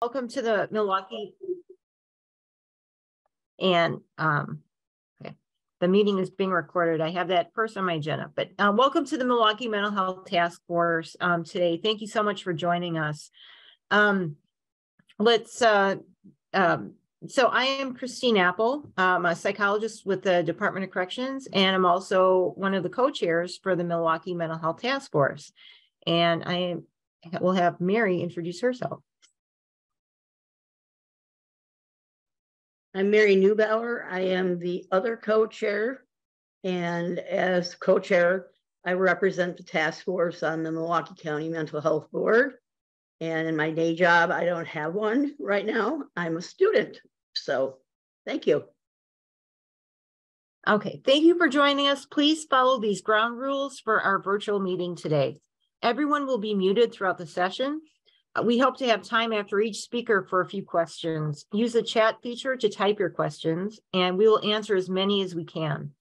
Welcome to the Milwaukee, and okay. The meeting is being recorded. I have that first on my agenda, but welcome to the Milwaukee Mental Health Task Force today. Thank you so much for joining us. So I am Christine Apple. I'm a psychologist with the Department of Corrections, and I'm also one of the co-chairs for the Milwaukee Mental Health Task Force. And I will have Mary introduce herself. I'm Mary Neubauer. I am the other co-chair, and as co-chair, I represent the task force on the Milwaukee County Mental Health Board. And in my day job, I don't have one right now. I'm a student. So thank you. Okay, thank you for joining us. Please follow these ground rules for our virtual meeting today. Everyone will be muted throughout the session. We hope to have time after each speaker for a few questions. Use the chat feature to type your questions, and we will answer as many as we can.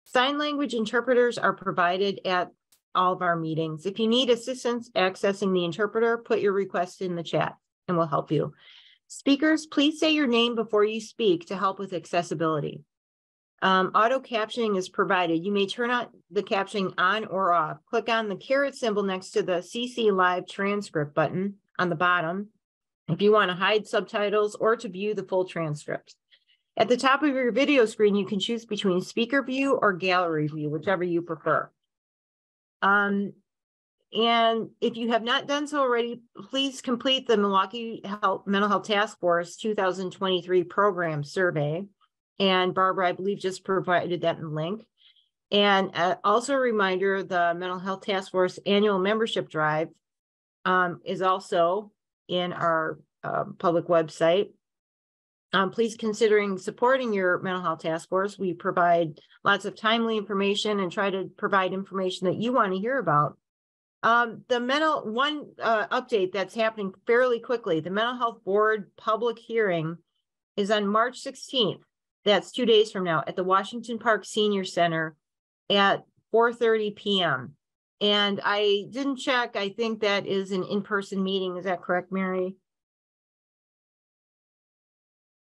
Sign language interpreters are provided at all of our meetings. If you need assistance accessing the interpreter, put your request in the chat and we'll help you. Speakers, please say your name before you speak to help with accessibility. Auto captioning is provided. You may turn on the captioning on or off. Click on the caret symbol next to the CC Live transcript button on the bottom if you want to hide subtitles or to view the full transcript. At the top of your video screen, you can choose between speaker view or gallery view, whichever you prefer. And if you have not done so already, please complete the Milwaukee Mental Health Task Force 2023 program survey. And Barbara, I believe, just provided that in link. And also a reminder, the Mental Health Task Force annual membership drive is also in our public website. Please considering supporting your mental health task force. We provide lots of timely information and try to provide information that you want to hear about. The mental update that's happening fairly quickly. The Mental Health Board public hearing is on March 16th. That's 2 days from now at the Washington Park Senior Center at 4:30 p.m. And I didn't check. I think that is an in-person meeting. Is that correct, Mary?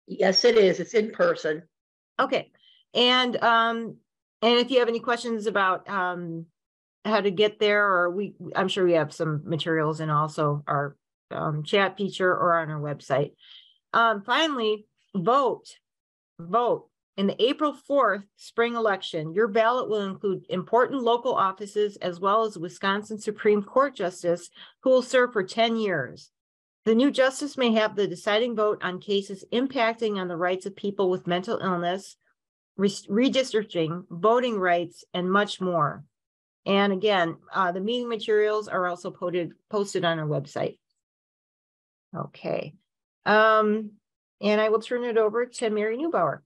Yes, it is. It's in person. Okay. And if you have any questions about how to get there, or I'm sure we have some materials in also our chat feature or on our website. Finally, vote in the April 4th spring election. Your ballot will include important local offices as well as Wisconsin Supreme Court Justice who will serve for 10 years. The new justice may have the deciding vote on cases impacting on the rights of people with mental illness, redistricting, voting rights, and much more. And again, the meeting materials are also posted on our website. Okay. And I will turn it over to Mary Neubauer.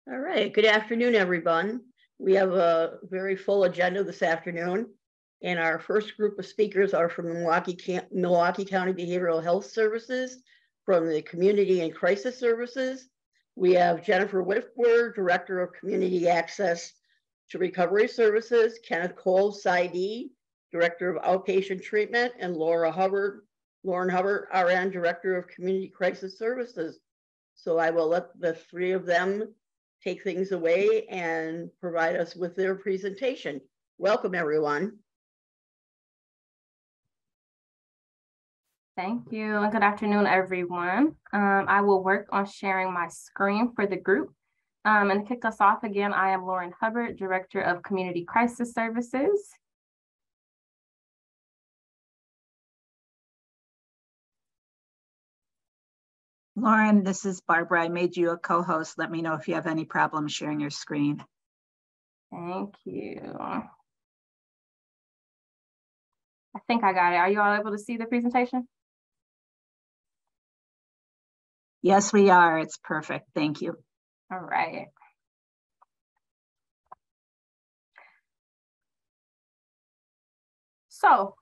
All right. Good afternoon, everyone. We have a very full agenda this afternoon. And our first group of speakers are from Milwaukee County Behavioral Health Services, from the Community and Crisis Services. We have Jennifer Whitford, Director of Community Access to Recovery Services, Kenneth Cole, PsyD, Director of Outpatient Treatment, and Lauren Hubbard, RN, Director of Community Crisis Services. So I will let the three of them take things away and provide us with their presentation. Welcome, everyone. Thank you, and good afternoon, everyone. I will work on sharing my screen for the group. And to kick us off again, I am Lauren Hubbard, Director of Community Crisis Services. Lauren, this is Barbara. I made you a co-host. Let me know if you have any problems sharing your screen. Thank you. I think I got it. Are you all able to see the presentation? Yes, we are. It's perfect. Thank you. All right. So,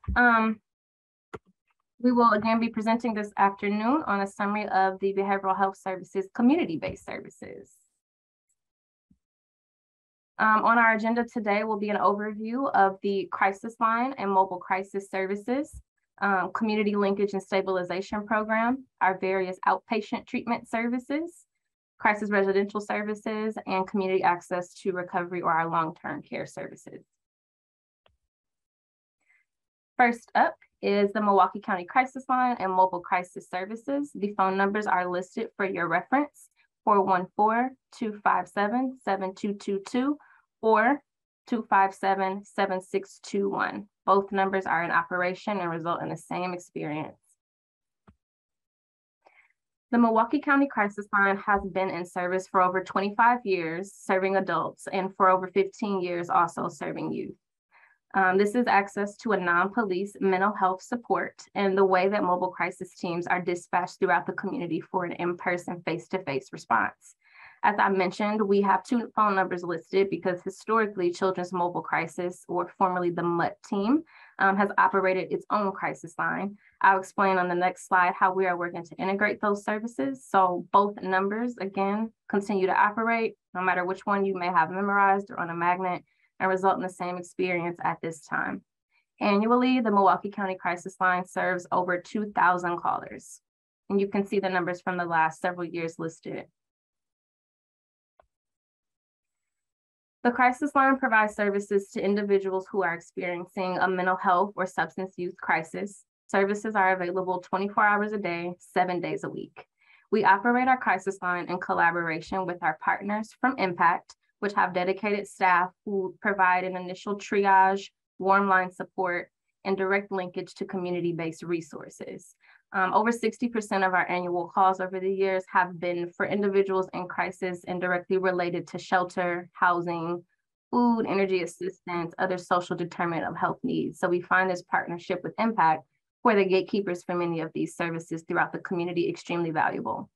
we will again be presenting this afternoon on a summary of the behavioral health services, community-based services. On our agenda today will be an overview of the crisis line and mobile crisis services, community linkage and stabilization program, our various outpatient treatment services, crisis residential services, and community access to recovery or our long-term care services. First up is the Milwaukee County Crisis Line and Mobile Crisis Services. The phone numbers are listed for your reference: 414-257-7222 or 257-7621. Both numbers are in operation and result in the same experience. The Milwaukee County Crisis Line has been in service for over 25 years, serving adults, and for over 15 years, also serving youth. This is access to a non-police mental health support and the way that mobile crisis teams are dispatched throughout the community for an in-person, face-to-face response. As I mentioned, we have 2 phone numbers listed because historically Children's Mobile Crisis, or formerly the MUT team, has operated its own crisis line. I'll explain on the next slide how we are working to integrate those services. So both numbers, again, continue to operate no matter which one you may have memorized or on a magnet, and result in the same experience at this time. Annually, the Milwaukee County Crisis Line serves over 2,000 callers. And you can see the numbers from the last several years listed. The crisis line provides services to individuals who are experiencing a mental health or substance use crisis. Services are available 24 hours a day, 7 days a week. We operate our crisis line in collaboration with our partners from Impact, which have dedicated staff who provide an initial triage, warm line support, and direct linkage to community-based resources. Over 60% of our annual calls over the years have been for individuals in crisis and directly related to shelter, housing, food, energy assistance, other social determinant of health needs. So we find this partnership with Impact, who are the gatekeepers for many of these services throughout the community, extremely valuable.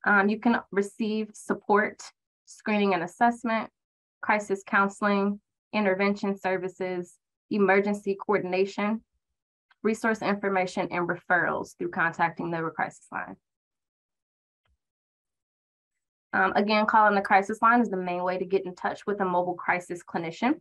You can receive support, screening and assessment, crisis counseling, intervention services, emergency coordination, resource information, and referrals through contacting the crisis line. Again, calling the crisis line is the main way to get in touch with a mobile crisis clinician.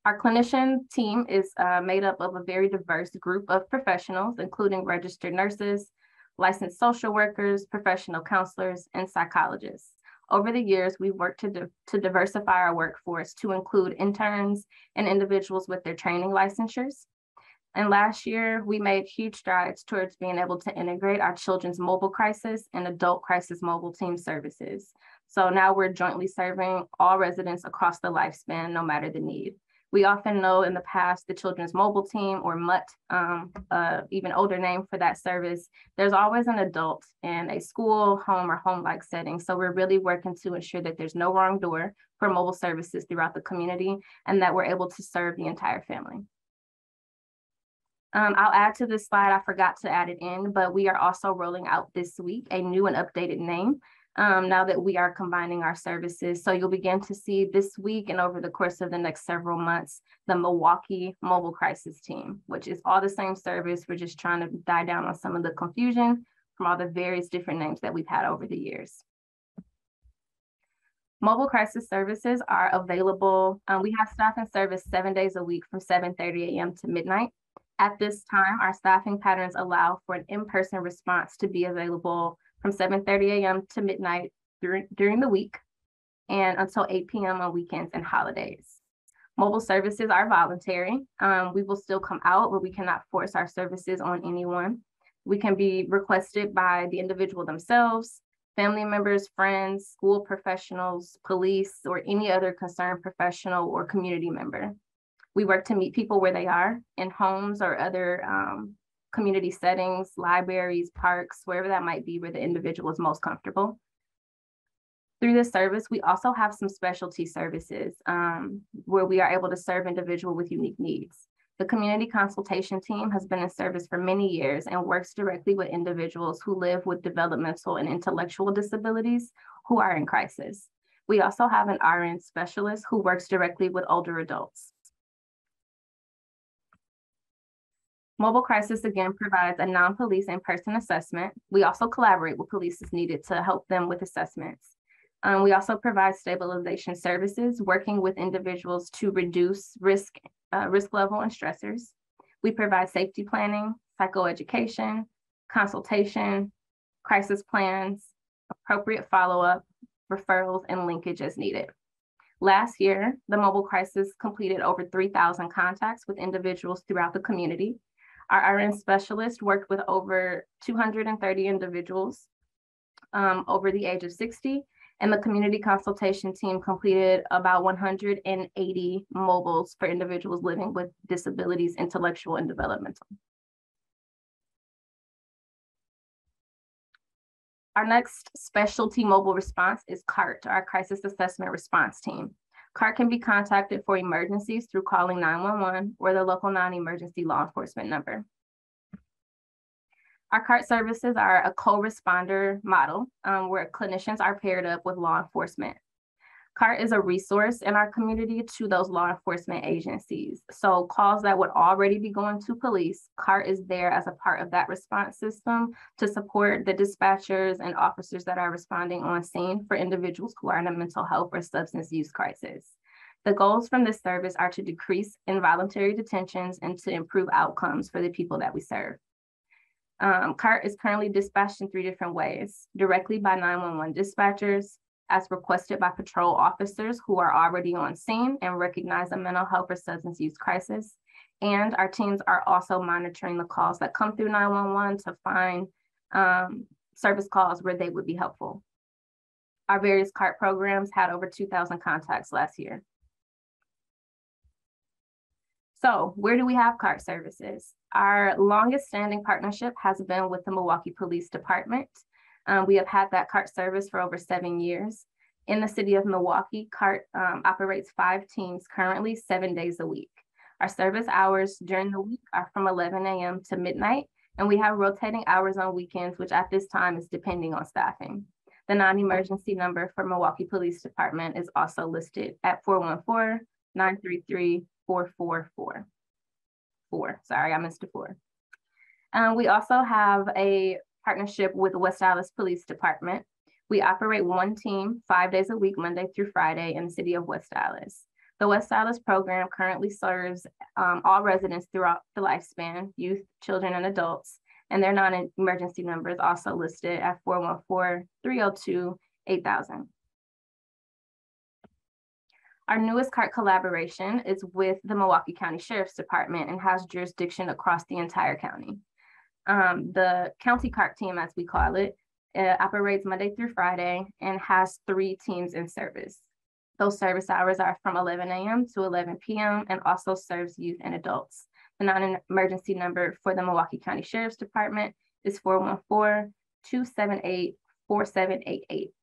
Our clinician team is made up of a very diverse group of professionals, including registered nurses, licensed social workers, professional counselors, and psychologists. Over the years, we've worked to diversify our workforce to include interns and individuals with their training licensures. And last year, we made huge strides towards being able to integrate our children's mobile crisis and adult crisis mobile team services. So now we're jointly serving all residents across the lifespan, no matter the need. We often know in the past, the Children's Mobile Team, or MUT, even older name for that service, there's always an adult in a school, home, or home-like setting. So we're really working to ensure that there's no wrong door for mobile services throughout the community and that we're able to serve the entire family. I'll add to this slide, I forgot to add it in, but we are also rolling out this week a new and updated name now that we are combining our services. So you'll begin to see this week and over the course of the next several months, the Milwaukee Mobile Crisis Team, which is all the same service. We're just trying to die down on some of the confusion from all the various different names that we've had over the years. Mobile crisis services are available. We have staff in service 7 days a week from 7:30 a.m. to midnight. At this time, our staffing patterns allow for an in-person response to be available from 7:30 a.m. to midnight during the week and until 8 p.m. on weekends and holidays. Mobile services are voluntary. We will still come out, but we cannot force our services on anyone. We can be requested by the individual themselves, family members, friends, school professionals, police, or any other concerned professional or community member. We work to meet people where they are in homes or other community settings, libraries, parks, wherever that might be, where the individual is most comfortable. Through this service, we also have some specialty services where we are able to serve individuals with unique needs. The community consultation team has been in service for many years and works directly with individuals who live with developmental and intellectual disabilities who are in crisis. We also have an RN specialist who works directly with older adults. Mobile Crisis, again, provides a non-police in-person assessment. We also collaborate with police as needed to help them with assessments. We also provide stabilization services, working with individuals to reduce risk level and stressors. We provide safety planning, psychoeducation, consultation, crisis plans, appropriate follow-up, referrals, and linkage as needed. Last year, the mobile crisis completed over 3,000 contacts with individuals throughout the community. Our RN specialist worked with over 230 individuals over the age of 60, and the community consultation team completed about 180 mobiles for individuals living with disabilities, intellectual and developmental. Our next specialty mobile response is CART, our Crisis Assessment Response Team. CART can be contacted for emergencies through calling 911 or the local non-emergency law enforcement number. Our CART services are a co-responder model where clinicians are paired up with law enforcement. CART is a resource in our community to those law enforcement agencies. So calls that would already be going to police, CART is there as a part of that response system to support the dispatchers and officers that are responding on scene for individuals who are in a mental health or substance use crisis. The goals from this service are to decrease involuntary detentions and to improve outcomes for the people that we serve. CART is currently dispatched in 3 different ways: directly by 911 dispatchers, as requested by patrol officers who are already on scene and recognize a mental health or substance use crisis. And our teams are also monitoring the calls that come through 911 to find service calls where they would be helpful. Our various CART programs had over 2,000 contacts last year. So where do we have CART services? Our longest standing partnership has been with the Milwaukee Police Department. We have had that CART service for over 7 years. In the city of Milwaukee, CART operates 5 teams currently 7 days a week. Our service hours during the week are from 11 a.m. to midnight, and we have rotating hours on weekends, which at this time is depending on staffing. The non-emergency number for Milwaukee Police Department is also listed at 414-933-4444. Sorry, I missed a 4. We also have a partnership with West Allis Police Department. We operate 1 team 5 days a week, Monday through Friday, in the city of West Allis. The West Allis program currently serves all residents throughout the lifespan, youth, children, and adults, and their non-emergency number is also listed at 414-302-8000. Our newest CART collaboration is with the Milwaukee County Sheriff's Department and has jurisdiction across the entire county. The county CART team, as we call it, operates Monday through Friday and has 3 teams in service. Those service hours are from 11 a.m. to 11 p.m. and also serves youth and adults. The non-emergency number for the Milwaukee County Sheriff's Department is 414-278-4788.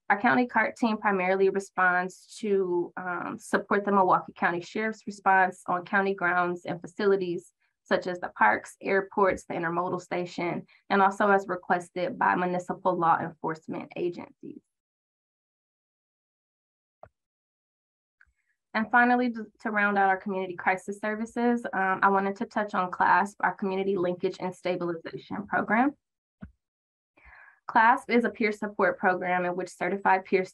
Our county CART team primarily responds to support the Milwaukee County Sheriff's response on county grounds and facilities such as the parks, airports, the intermodal station, and also as requested by municipal law enforcement agencies. And finally, to round out our community crisis services, I wanted to touch on CLASP, our community linkage and stabilization program. CLASP is a peer support program in which certified peer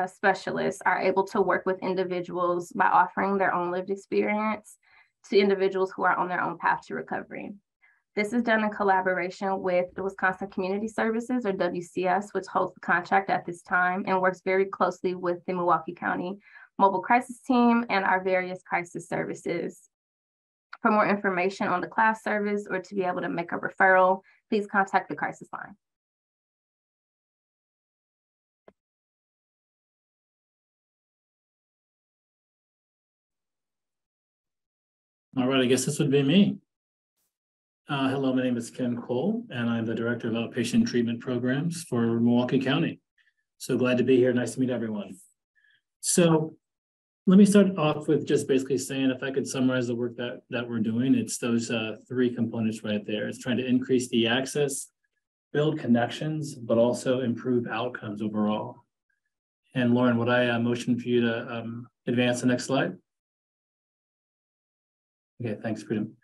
specialists are able to work with individuals by offering their own lived experience to individuals who are on their own path to recovery. This is done in collaboration with the Wisconsin Community Services, or WCS, which holds the contract at this time and works very closely with the Milwaukee County Mobile Crisis Team and our various crisis services. For more information on the CLASP service or to be able to make a referral, please contact the crisis line. All right, I guess this would be me. Hello, my name is Ken Cole, and I'm the Director of Outpatient Treatment Programs for Milwaukee County. So glad to be here. Nice to meet everyone. So let me start off with just basically saying, if I could summarize the work that we're doing, it's those 3 components right there. It's trying to increase the access, build connections, but also improve outcomes overall. And Lauren, would I motion for you to advance the next slide? Okay, thanks, Freedom.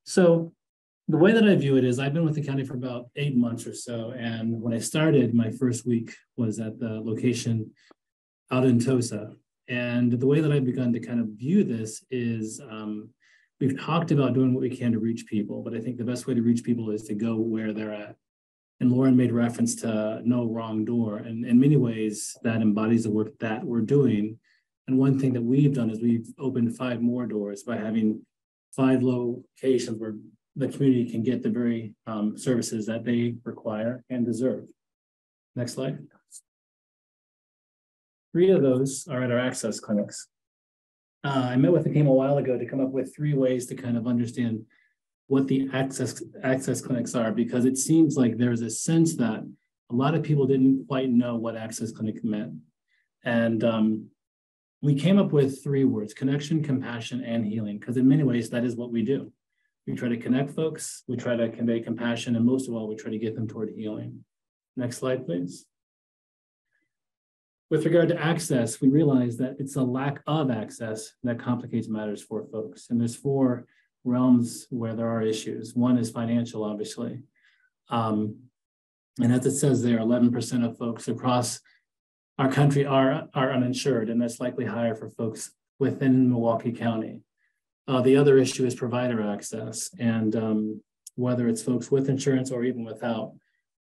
So the way that I view it is I've been with the county for about 8 months or so. And when I started, my first week was at the location out in Tosa. And the way that I've begun to kind of view this is we've talked about doing what we can to reach people, but I think the best way to reach people is to go where they're at. And Lauren made reference to no wrong door. And in many ways, that embodies the work that we're doing. And one thing that we've done is we've opened 5 more doors by having 5 locations where the community can get the very services that they require and deserve. Next slide. 3 of those are at our access clinics. I met with the team a while ago to come up with 3 ways to kind of understand what the access clinics are, because it seems like there's a sense that a lot of people didn't quite know what access clinic meant. And we came up with 3 words: connection, compassion, and healing, because in many ways, that is what we do. We try to connect folks, we try to convey compassion, and most of all, we try to get them toward healing. Next slide, please. With regard to access, we realize that it's a lack of access that complicates matters for folks. And there's 4 realms where there are issues. One is financial, obviously. And as it says there, 11% of folks across our country are uninsured, and that's likely higher for folks within Milwaukee County. The other issue is provider access. And whether it's folks with insurance or even without,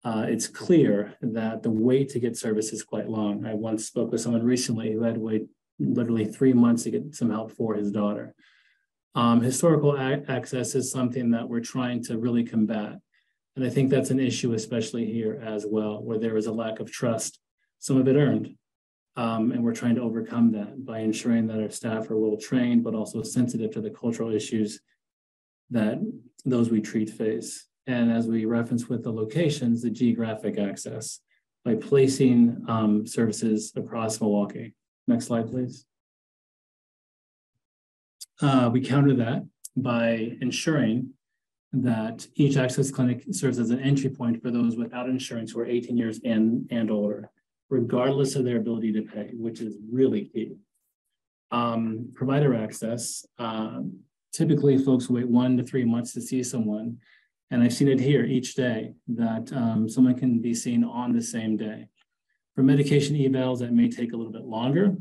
it's clear that the wait to get service is quite long. I once spoke with someone recently who had to wait literally 3 months to get some help for his daughter. Historical access is something that we're trying to really combat. And I think that's an issue, especially here as well, where there is a lack of trust, some of it earned. And we're trying to overcome that by ensuring that our staff are well trained, but also sensitive to the cultural issues that those we treat face. And as we reference with the locations, the geographic access by placing services across Milwaukee. Next slide, please. We counter that by ensuring that each access clinic serves as an entry point for those without insurance who are 18 years and older, regardless of their ability to pay, which is really key. Provider access, typically folks wait 1 to 3 months to see someone. And I've seen it here each day that someone can be seen on the same day. For medication evals, that may take a little bit longer,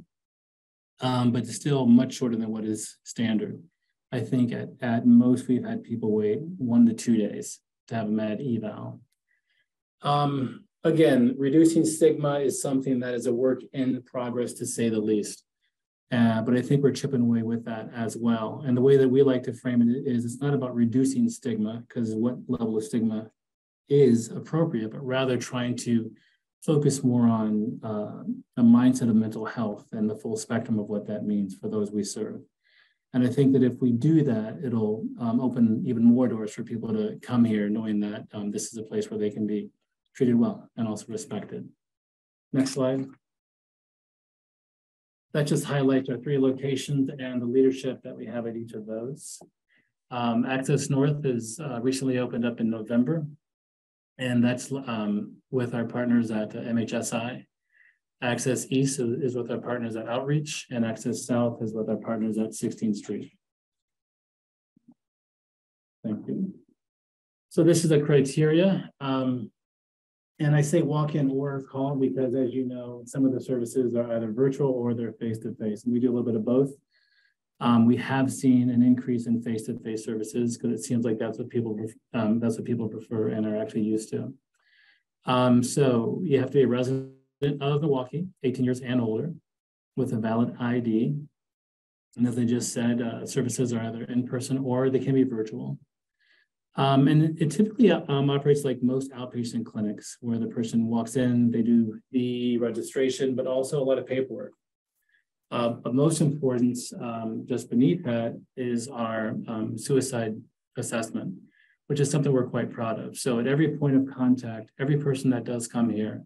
but it's still much shorter than what is standard. I think at most we've had people wait 1 to 2 days to have a med eval. Again, reducing stigma is something that is a work in progress, to say the least. But I think we're chipping away with that as well. And the way that we like to frame it is it's not about reducing stigma, because what level of stigma is appropriate, but rather trying to focus more on a mindset of mental health and the full spectrum of what that means for those we serve. And I think that if we do that, it'll open even more doors for people to come here knowing that this is a place where they can be treated well and also respected. Next slide. That just highlights our 3 locations and the leadership that we have at each of those. Access North is recently opened up in November, and that's with our partners at MHSI. Access East is with our partners at Outreach, and Access South is with our partners at 16th Street. Thank you. So this is the criteria. And I say walk-in or call because, as you know, some of the services are either virtual or they're face-to-face. And we do a little bit of both. We have seen an increase in face-to-face services because it seems like that's what people prefer and are actually used to. So you have to be a resident of Milwaukee, 18 years and older, with a valid ID. And as I just said, services are either in person or they can be virtual. And it typically operates like most outpatient clinics, where the person walks in, they do the registration, but also a lot of paperwork. But most important, just beneath that, is our suicide assessment, which is something we're quite proud of. So at every point of contact, every person that does come here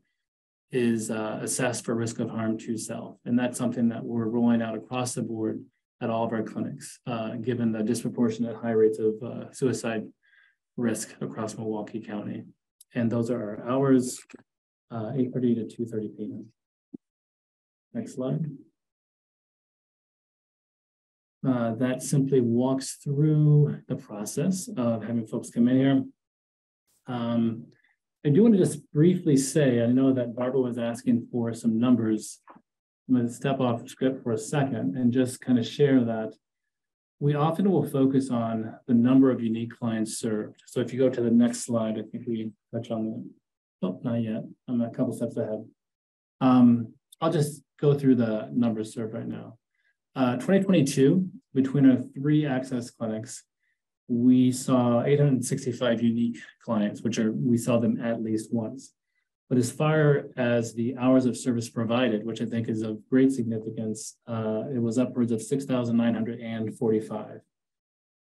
is assessed for risk of harm to self. And that's something that we're rolling out across the board at all of our clinics, given the disproportionate high rates of suicide risk across Milwaukee County. And those are our hours, 8:30 to 2:30 p.m. Next slide. That simply walks through the process of having folks come in here. I do want to just briefly say, I know that Barbara was asking for some numbers. I'm going to step off script for a second and just kind of share that we often will focus on the number of unique clients served. So if you go to the next slide, I think we touch on that. Oh, not yet. I'm a couple steps ahead. I'll just go through the numbers served right now. 2022, between our 3 access clinics, we saw 865 unique clients, we saw them at least once. But as far as the hours of service provided, which I think is of great significance, it was upwards of 6,945.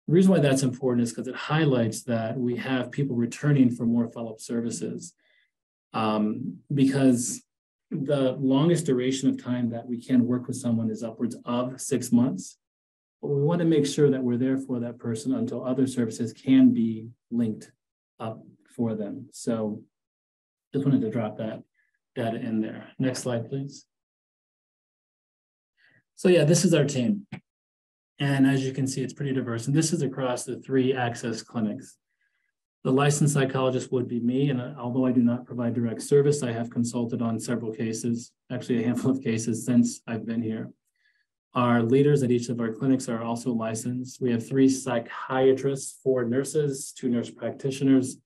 The reason why that's important is because it highlights that we have people returning for more follow-up services, because the longest duration of time that we can work with someone is upwards of 6 months. But we want to make sure that we're there for that person until other services can be linked up for them. So just wanted to drop that data in there. Next slide, please. So yeah, this is our team. And as you can see, it's pretty diverse. And this is across the 3 access clinics. The licensed psychologist would be me. And although I do not provide direct service, I have consulted on several cases, actually a handful of cases since I've been here. Our leaders at each of our clinics are also licensed. We have 3 psychiatrists, 4 nurses, 2 nurse practitioners,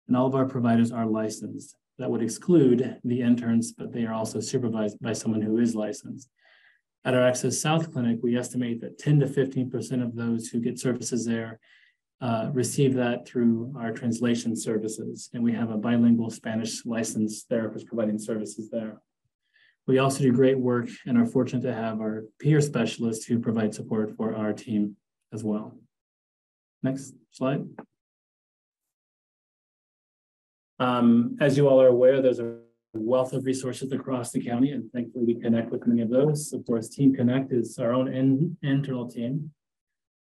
and all of our providers are licensed. That would exclude the interns, but they are also supervised by someone who is licensed. At our Access South Clinic, we estimate that 10 to 15% of those who get services there receive that through our translation services. And we have a bilingual Spanish licensed therapist providing services there. We also do great work and are fortunate to have our peer specialists who provide support for our team as well. Next slide. As you all are aware, there's a wealth of resources across the county, and thankfully we connect with many of those. Of course, Team Connect is our own internal team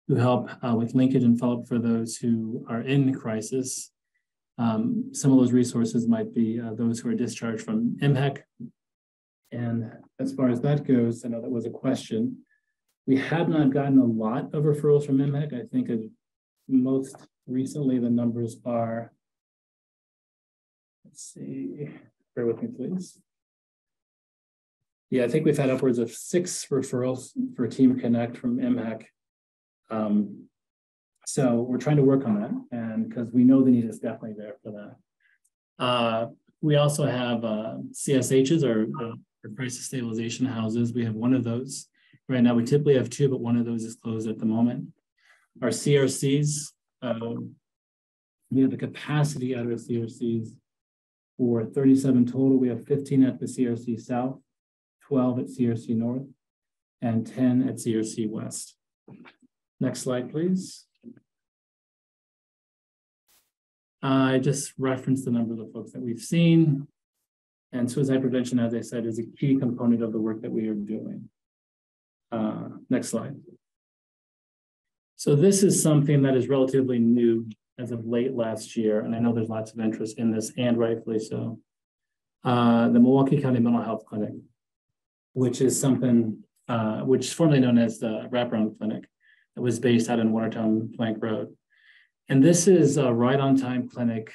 who help with linkage and follow-up for those who are in crisis. Some of those resources might be those who are discharged from MHEC. And as far as that goes, I know that was a question. We have not gotten a lot of referrals from MHEC. I think most recently the numbers are, let's see, bear with me, please. Yeah, I think we've had upwards of 6 referrals for Team Connect from MHEC. So we're trying to work on that, and because we know the need is definitely there for that. We also have CSHs, or crisis stabilization houses. We have 1 of those. Right now we typically have 2, but 1 of those is closed at the moment. Our CRCs, we have the capacity at our CRCs for 37 total. We have 15 at the CRC South, 12 at CRC North, and 10 at CRC West. Next slide, please. I just referenced the number of the folks that we've seen. And suicide prevention, as I said, is a key component of the work that we are doing. Next slide. So this is something that is relatively new as of late last year, and I know there's lots of interest in this, and rightfully so. The Milwaukee County Mental Health Clinic, which is something, which is formerly known as the Wraparound Clinic, that was based out in Watertown Plank Road. And this is a right-on-time clinic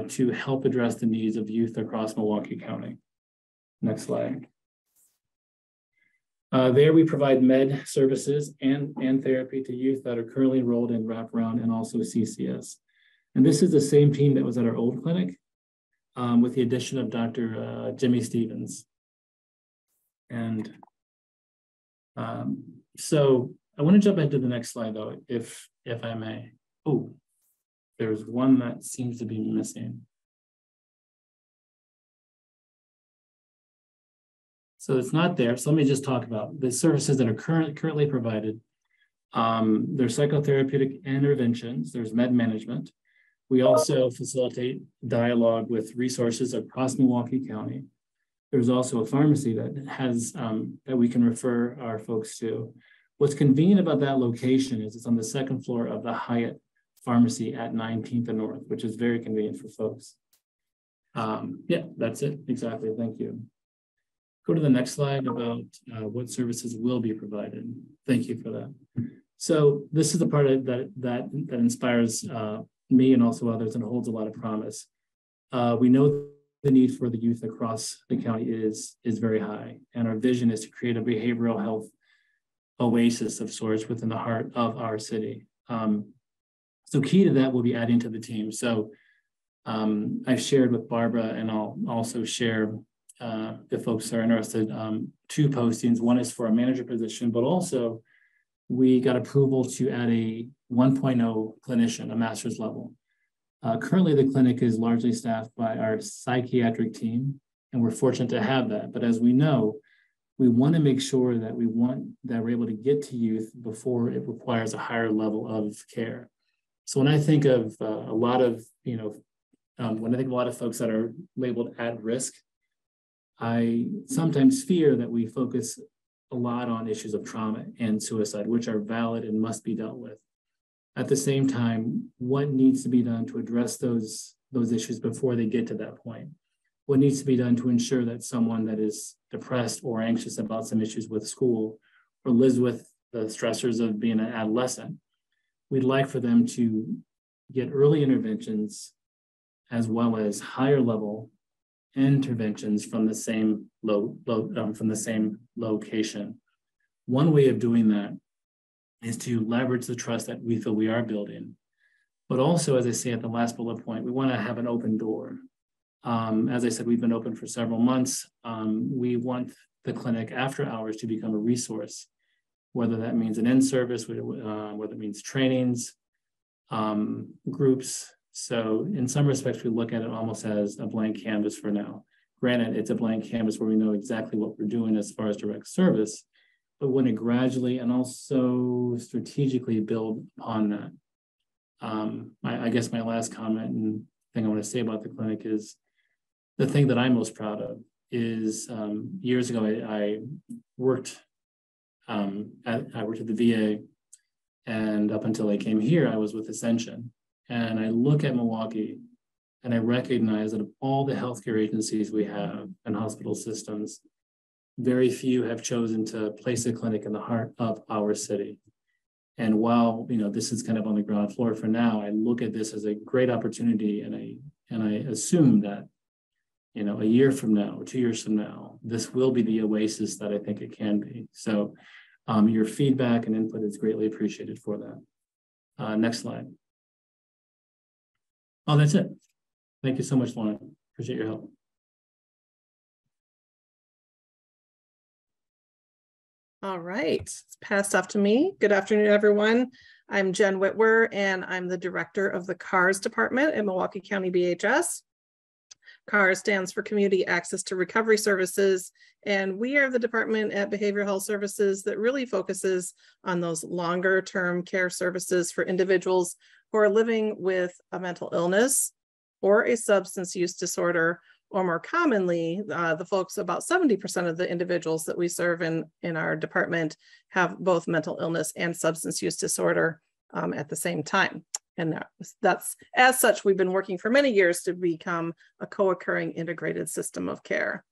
to help address the needs of youth across Milwaukee County. Next slide. There we provide med services and therapy to youth that are currently enrolled in Wraparound and also CCS. And this is the same team that was at our old clinic with the addition of Dr. Jimmy Stevens. And so I want to jump into the next slide though, if I may. Oh, there's one that seems to be missing. So it's not there. So let me just talk about the services that are currently provided. There's psychotherapeutic interventions. There's med management. We also facilitate dialogue with resources across Milwaukee County. There's also a pharmacy that has that we can refer our folks to. What's convenient about that location is it's on the 2nd floor of the Hyatt Pharmacy at 19th and North, which is very convenient for folks. Yeah, that's it. Exactly. Thank you. Go to the next slide about what services will be provided. Thank you for that. So this is the part that inspires me and also others and holds a lot of promise. We know the need for the youth across the county is very high, and our vision is to create a behavioral health oasis of sorts within the heart of our city. So key to that will be adding to the team. So I've shared with Barbara, and I'll also share if folks are interested, 2 postings. One is for a manager position, but also we got approval to add a 1.0 clinician, a master's level. Currently, the clinic is largely staffed by our psychiatric team, and we're fortunate to have that. But as we know, we want to make sure that we're able to get to youth before it requires a higher level of care. So when I think of a lot of, when I think of a lot of folks that are labeled at risk, I sometimes fear that we focus a lot on issues of trauma and suicide, which are valid and must be dealt with. At the same time, what needs to be done to address those issues before they get to that point? What needs to be done to ensure that someone that is depressed or anxious about some issues with school or lives with the stressors of being an adolescent, we'd like for them to get early interventions as well as higher level interventions from the same location. One way of doing that is to leverage the trust that we feel we are building. But also, as I say at the last bullet point, we want to have an open door. As I said, we've been open for several months. We want the clinic after hours to become a resource, whether that means an in-service, whether it means trainings, groups. So in some respects, we look at it almost as a blank canvas for now. Granted, it's a blank canvas where we know exactly what we're doing as far as direct service, but want to gradually and also strategically build upon that. I guess my last comment and thing I want to say about the clinic is the thing that I'm most proud of is years ago, I worked at the VA, and up until I came here, I was with Ascension. And I look at Milwaukee and I recognize that of all the healthcare agencies we have and hospital systems, very few have chosen to place a clinic in the heart of our city. And while this is kind of on the ground floor for now, I look at this as a great opportunity, and I assume that a year from now or 2 years from now, this will be the oasis that I think it can be. So your feedback and input is greatly appreciated for that. Next slide. Oh, that's it. Thank you so much, Lauren. Appreciate your help. All right, it's passed off to me. Good afternoon, everyone. I'm Jen Whitwer, and I'm the director of the CARS department at Milwaukee County BHS. CARS stands for Community Access to Recovery Services, and we are the department at Behavioral Health Services that really focuses on those longer term care services for individuals who are living with a mental illness or a substance use disorder, or more commonly, the folks, about 70% of the individuals that we serve in our department have both mental illness and substance use disorder at the same time. And that's as such, we've been working for many years to become a co-occurring integrated system of care.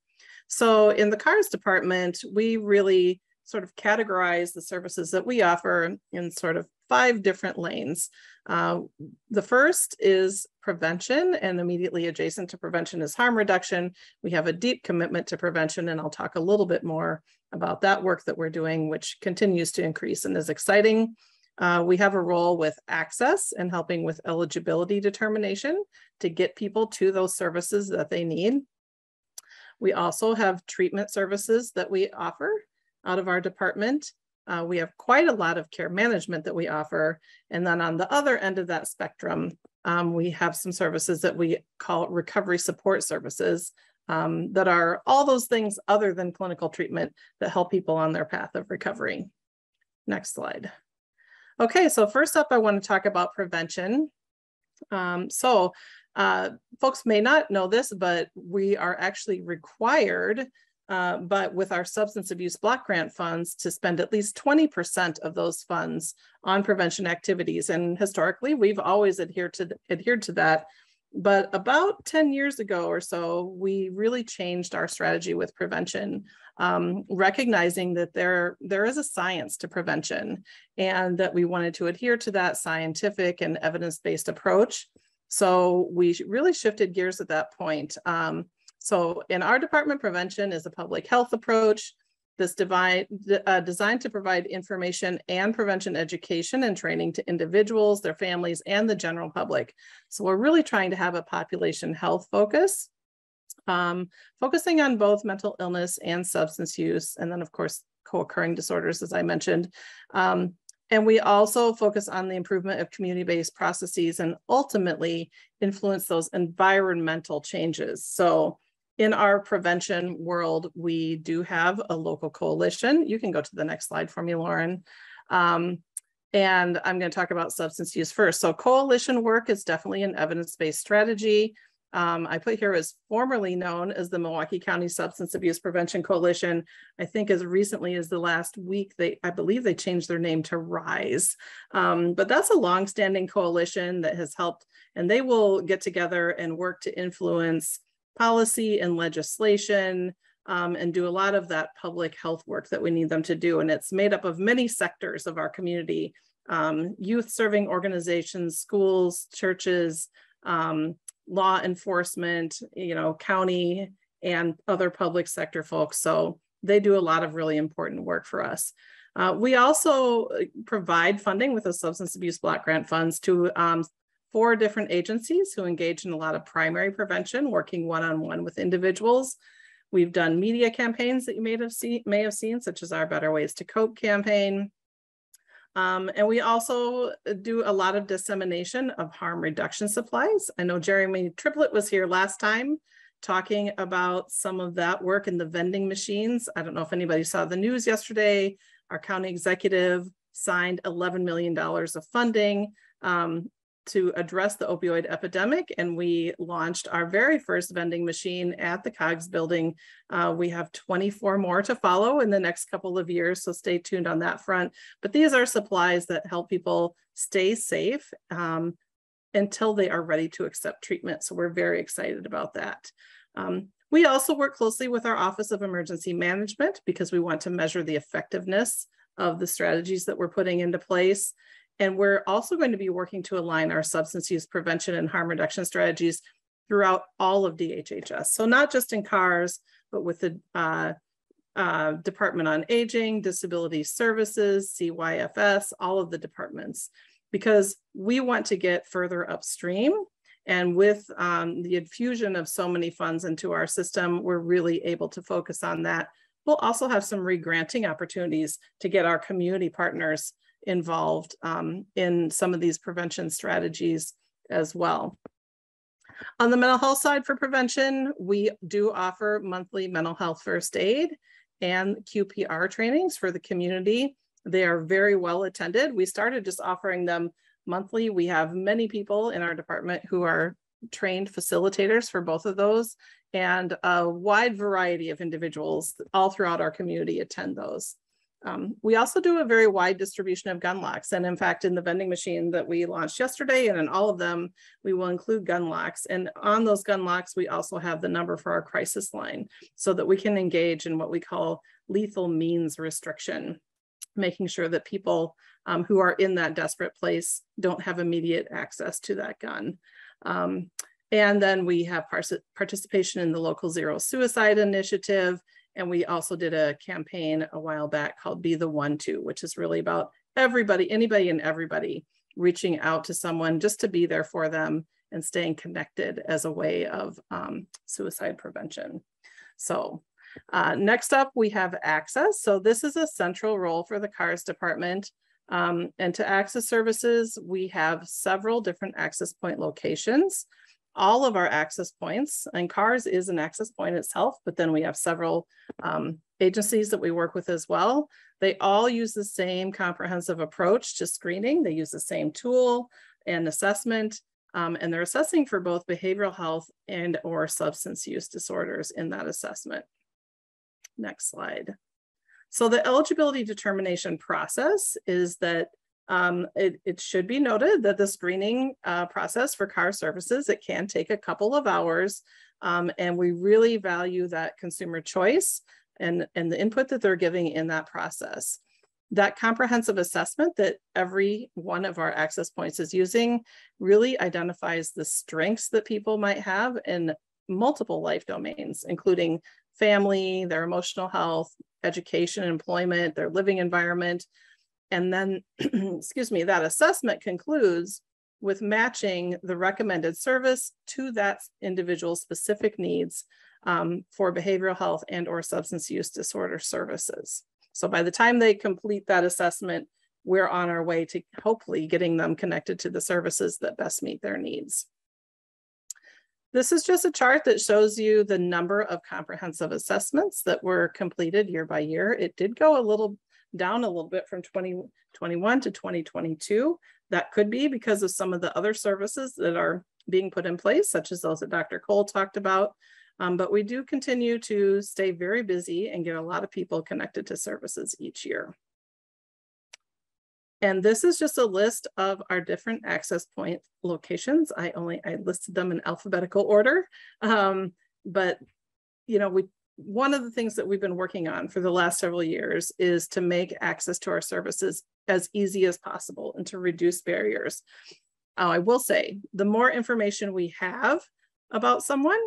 So in the CARS department, we really sort of categorize the services that we offer in sort of 5 different lanes. The first is prevention, and immediately adjacent to prevention is harm reduction. We have a deep commitment to prevention, and I'll talk a little bit more about that work that we're doing, which continues to increase and is exciting. We have a role with access and helping with eligibility determination to get people to those services that they need. We also have treatment services that we offer out of our department. We have quite a lot of care management that we offer. And then on the other end of that spectrum, we have some services that we call recovery support services that are all those things other than clinical treatment that help people on their path of recovery. Next slide. Okay, so first up, I want to talk about prevention. Folks may not know this, but we are actually required but with our substance abuse block grant funds to spend at least 20% of those funds on prevention activities. And historically, we've always adhered to that. But about 10 years ago or so, we really changed our strategy with prevention, recognizing that there is a science to prevention and that we wanted to adhere to that scientific and evidence-based approach. So we really shifted gears at that point. So in our department, prevention is a public health approach. designed to provide information and prevention education and training to individuals, their families, and the general public. So we're really trying to have a population health focus, focusing on both mental illness and substance use, and then of course, co-occurring disorders, as I mentioned. And we also focus on the improvement of community-based processes and ultimately influence those environmental changes. So in our prevention world, we do have a local coalition. You can go to the next slide for me, Lauren. And I'm going to talk about substance use first. So coalition work is definitely an evidence-based strategy. I put here as formerly known as the Milwaukee County Substance Abuse Prevention Coalition. I think as recently as the last week, I believe they changed their name to RISE. But that's a longstanding coalition that has helped, and they will get together and work to influence policy and legislation, and do a lot of that public health work that we need them to do. And it's made up of many sectors of our community, youth serving organizations, schools, churches, law enforcement, county and other public sector folks. So they do a lot of really important work for us. We also provide funding with the Substance Abuse Block Grant Funds to 4 different agencies who engage in a lot of primary prevention, working one-on-one with individuals. We've done media campaigns that you may have seen, such as our Better Ways to Cope campaign. And we also do a lot of dissemination of harm reduction supplies. I know Jeremy Triplett was here last time talking about some of that work in the vending machines. I don't know if anybody saw the news yesterday. Our county executive signed $11 million of funding to address the opioid epidemic, and we launched our very first vending machine at the COGS building. We have 24 more to follow in the next couple of years, so stay tuned on that front. But these are supplies that help people stay safe until they are ready to accept treatment. So we're very excited about that. We also work closely with our Office of Emergency Management because we want to measure the effectiveness of the strategies that we're putting into place. And we're also going to be working to align our substance use prevention and harm reduction strategies throughout all of DHHS. So not just in CARS, but with the Department on Aging, Disability Services, CYFS, all of the departments, because we want to get further upstream. And with the infusion of so many funds into our system, we're really able to focus on that. We'll also have some re-granting opportunities to get our community partners involved in some of these prevention strategies as well. On the mental health side for prevention, we do offer monthly mental health first aid and QPR trainings for the community. They are very well attended. We started just offering them monthly. We have many people in our department who are trained facilitators for both of those, and a wide variety of individuals all throughout our community attend those. We also do a very wide distribution of gun locks. And in fact, in the vending machine that we launched yesterday and in all of them, we will include gun locks. And on those gun locks, we also have the number for our crisis line so that we can engage in what we call lethal means restriction, making sure that people who are in that desperate place don't have immediate access to that gun. And then we have participation in the local Zero Suicide Initiative. And we also did a campaign a while back called Be the One To, which is really about everybody, anybody and everybody reaching out to someone just to be there for them and staying connected as a way of suicide prevention. So next up, we have access. So this is a central role for the CARS department. And to access services, we have several different access point locations. All of our access points, and CARS is an access point itself, but then we have several agencies that we work with as well. They all use the same comprehensive approach to screening. They use the same tool and assessment, and they're assessing for both behavioral health and or substance use disorders in that assessment. Next slide. So the eligibility determination process is that it should be noted that the screening process for CARS services, it can take a couple of hours, and we really value that consumer choice and the input that they're giving in that process. That comprehensive assessment that every one of our access points is using really identifies the strengths that people might have in multiple life domains, including family, their emotional health, education, employment, their living environment. And then, excuse me, that assessment concludes with matching the recommended service to that individual's specific needs for behavioral health and or substance use disorder services. So by the time they complete that assessment, we're on our way to hopefully getting them connected to the services that best meet their needs. This is just a chart that shows you the number of comprehensive assessments that were completed year by year. It did go down a little bit from 2021 to 2022. That could be because of some of the other services that are being put in place, such as those that Dr. Cole talked about. But we do continue to stay very busy and get a lot of people connected to services each year. And this is just a list of our different access point locations. I listed them in alphabetical order. But you know, one of the things that we've been working on for the last several years is to make access to our services as easy as possible and to reduce barriers. I will say, the more information we have about someone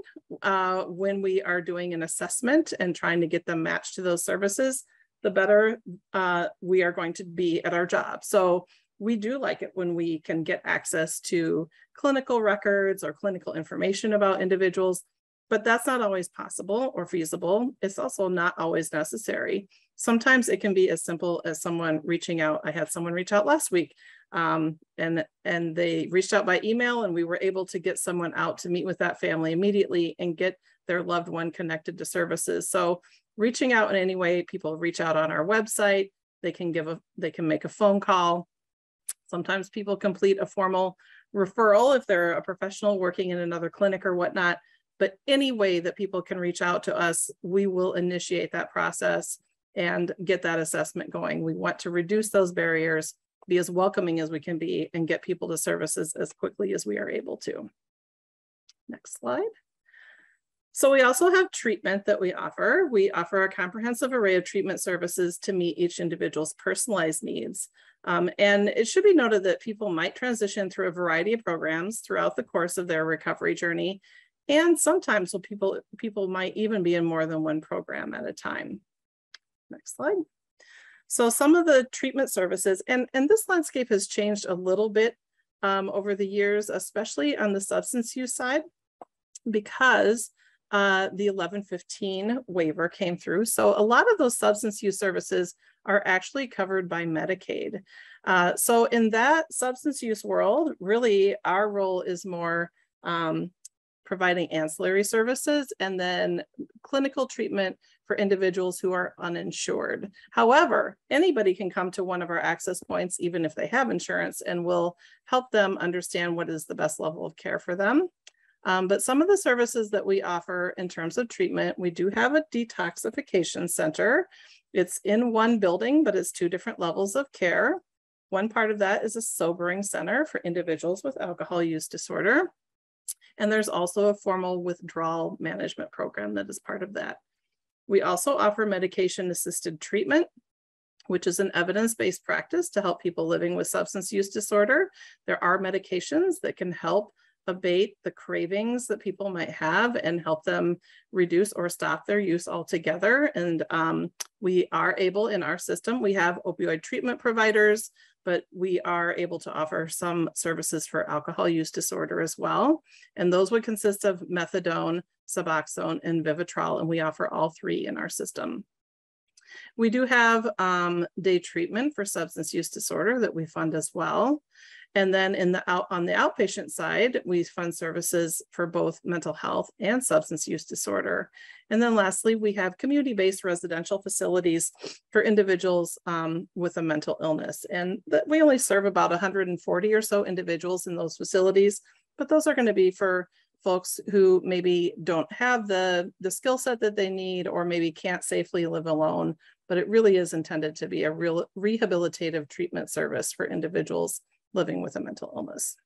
when we are doing an assessment and trying to get them matched to those services, the better we are going to be at our job. So we do like it when we can get access to clinical records or clinical information about individuals, but that's not always possible or feasible. It's also not always necessary. Sometimes it can be as simple as someone reaching out. I had someone reach out last week and they reached out by email, and we were able to get someone out to meet with that family immediately and get their loved one connected to services. So reaching out in any way, people reach out on our website, they can make a phone call. Sometimes people complete a formal referral if they're a professional working in another clinic or whatnot. But any way that people can reach out to us, we will initiate that process and get that assessment going. We want to reduce those barriers, be as welcoming as we can be, and get people to services as quickly as we are able to. Next slide. So we also have treatment that we offer. We offer a comprehensive array of treatment services to meet each individual's personalized needs. And it should be noted that people might transition through a variety of programs throughout the course of their recovery journey. And sometimes people might even be in more than one program at a time. Next slide. So some of the treatment services, and this landscape has changed a little bit over the years, especially on the substance use side, because the 1115 waiver came through. So a lot of those substance use services are actually covered by Medicaid. So in that substance use world, really our role is more providing ancillary services and then clinical treatment for individuals who are uninsured. However, anybody can come to one of our access points, even if they have insurance, and we'll help them understand what is the best level of care for them. But some of the services that we offer in terms of treatment, we do have a detoxification center. It's in one building, but it's 2 different levels of care. One part of that is a sobering center for individuals with alcohol use disorder. And there's also a formal withdrawal management program that is part of that. We also offer medication-assisted treatment, which is an evidence-based practice to help people living with substance use disorder. There are medications that can help abate the cravings that people might have and help them reduce or stop their use altogether. And we are able, in our system, we have opioid treatment providers, but we are able to offer some services for alcohol use disorder as well. And those would consist of methadone, Suboxone, and Vivitrol, and we offer all 3 in our system. We do have day treatment for substance use disorder that we fund as well. And then on the outpatient side, we fund services for both mental health and substance use disorder. And then lastly, we have community-based residential facilities for individuals with a mental illness. And we only serve about 140 or so individuals in those facilities, but those are going to be for folks who maybe don't have the skill set that they need, or maybe can't safely live alone. But it really is intended to be a real rehabilitative treatment service for individuals living with a mental illness.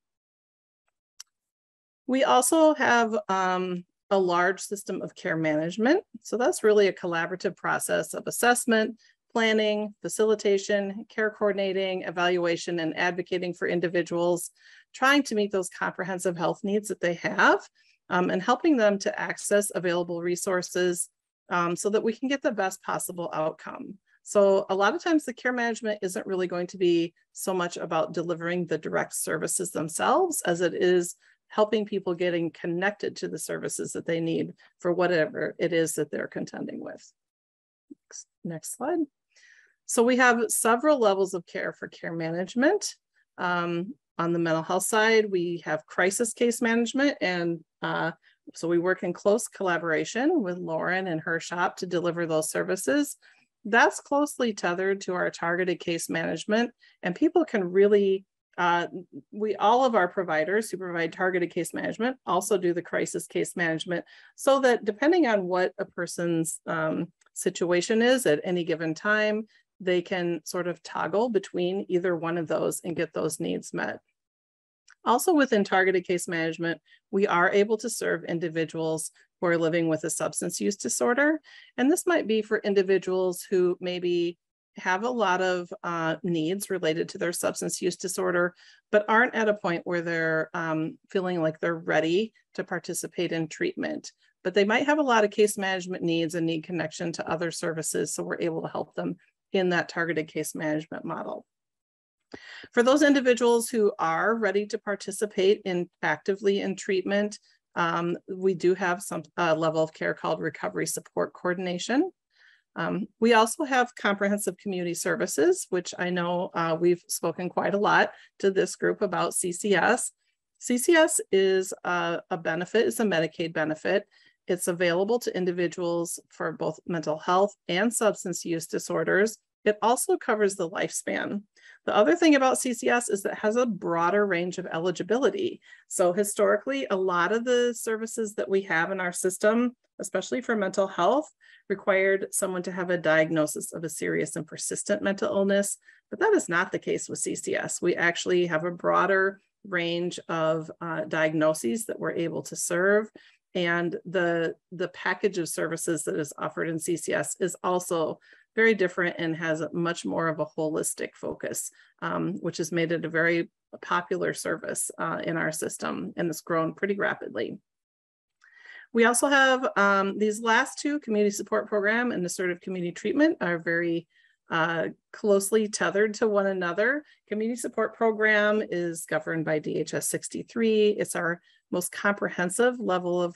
We also have a large system of care management. So that's really a collaborative process of assessment, planning, facilitation, care coordinating, evaluation, and advocating for individuals, trying to meet those comprehensive health needs that they have, and helping them to access available resources so that we can get the best possible outcome. So a lot of times the care management isn't really going to be so much about delivering the direct services themselves as it is helping people getting connected to the services that they need for whatever it is that they're contending with. Next slide. So we have several levels of care for care management. On the mental health side, we have crisis case management, and so we work in close collaboration with Lauren and her shop to deliver those services. That's closely tethered to our targeted case management, and people can really, all of our providers who provide targeted case management also do the crisis case management, so that depending on what a person's situation is at any given time, they can sort of toggle between either one of those and get those needs met. Also within targeted case management, we are able to serve individuals who are living with a substance use disorder. And this might be for individuals who maybe have a lot of needs related to their substance use disorder, but aren't at a point where they're feeling like they're ready to participate in treatment. But they might have a lot of case management needs and need connection to other services, so we're able to help them in that targeted case management model. For those individuals who are ready to participate actively in treatment, we do have some level of care called recovery support coordination. We also have comprehensive community services, which I know we've spoken quite a lot to this group about CCS. CCS is a benefit, it's a Medicaid benefit. It's available to individuals for both mental health and substance use disorders. It also covers the lifespan. The other thing about CCS is that it has a broader range of eligibility. So historically, a lot of the services that we have in our system, especially for mental health, required someone to have a diagnosis of a serious and persistent mental illness, but that is not the case with CCS. We actually have a broader range of diagnoses that we're able to serve. And the package of services that is offered in CCS is also very different and has much more of a holistic focus, which has made it a very popular service in our system, and it's grown pretty rapidly. We also have these last two, community support program and assertive community treatment, are very closely tethered to one another. Community support program is governed by DHS 63. It's our most comprehensive level of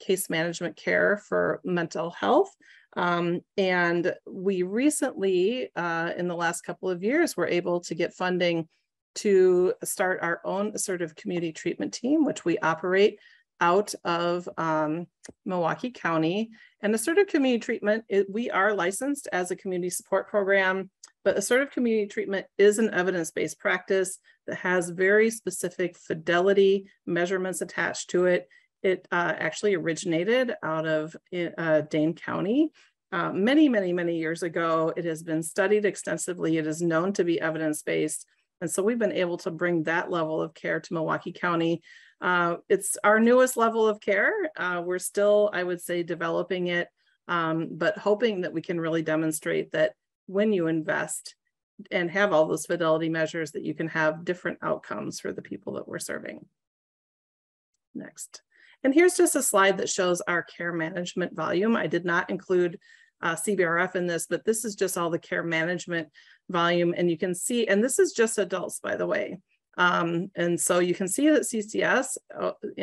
case management care for mental health. And we recently, in the last couple of years, were able to get funding to start our own assertive community treatment team, which we operate out of Milwaukee County. And assertive community treatment, we are licensed as a community support program, but assertive community treatment is an evidence-based practice that has very specific fidelity measurements attached to it. It actually originated out of Dane County many years ago. It has been studied extensively. It is known to be evidence-based. And so we've been able to bring that level of care to Milwaukee County. It's our newest level of care. We're still, I would say, developing it, but hoping that we can really demonstrate that when you invest and have all those fidelity measures, that you can have different outcomes for the people that we're serving. Next. And here's just a slide that shows our care management volume. I did not include CBRF in this, but this is just all the care management volume. And you can see, and this is just adults, by the way. And so you can see that CCS,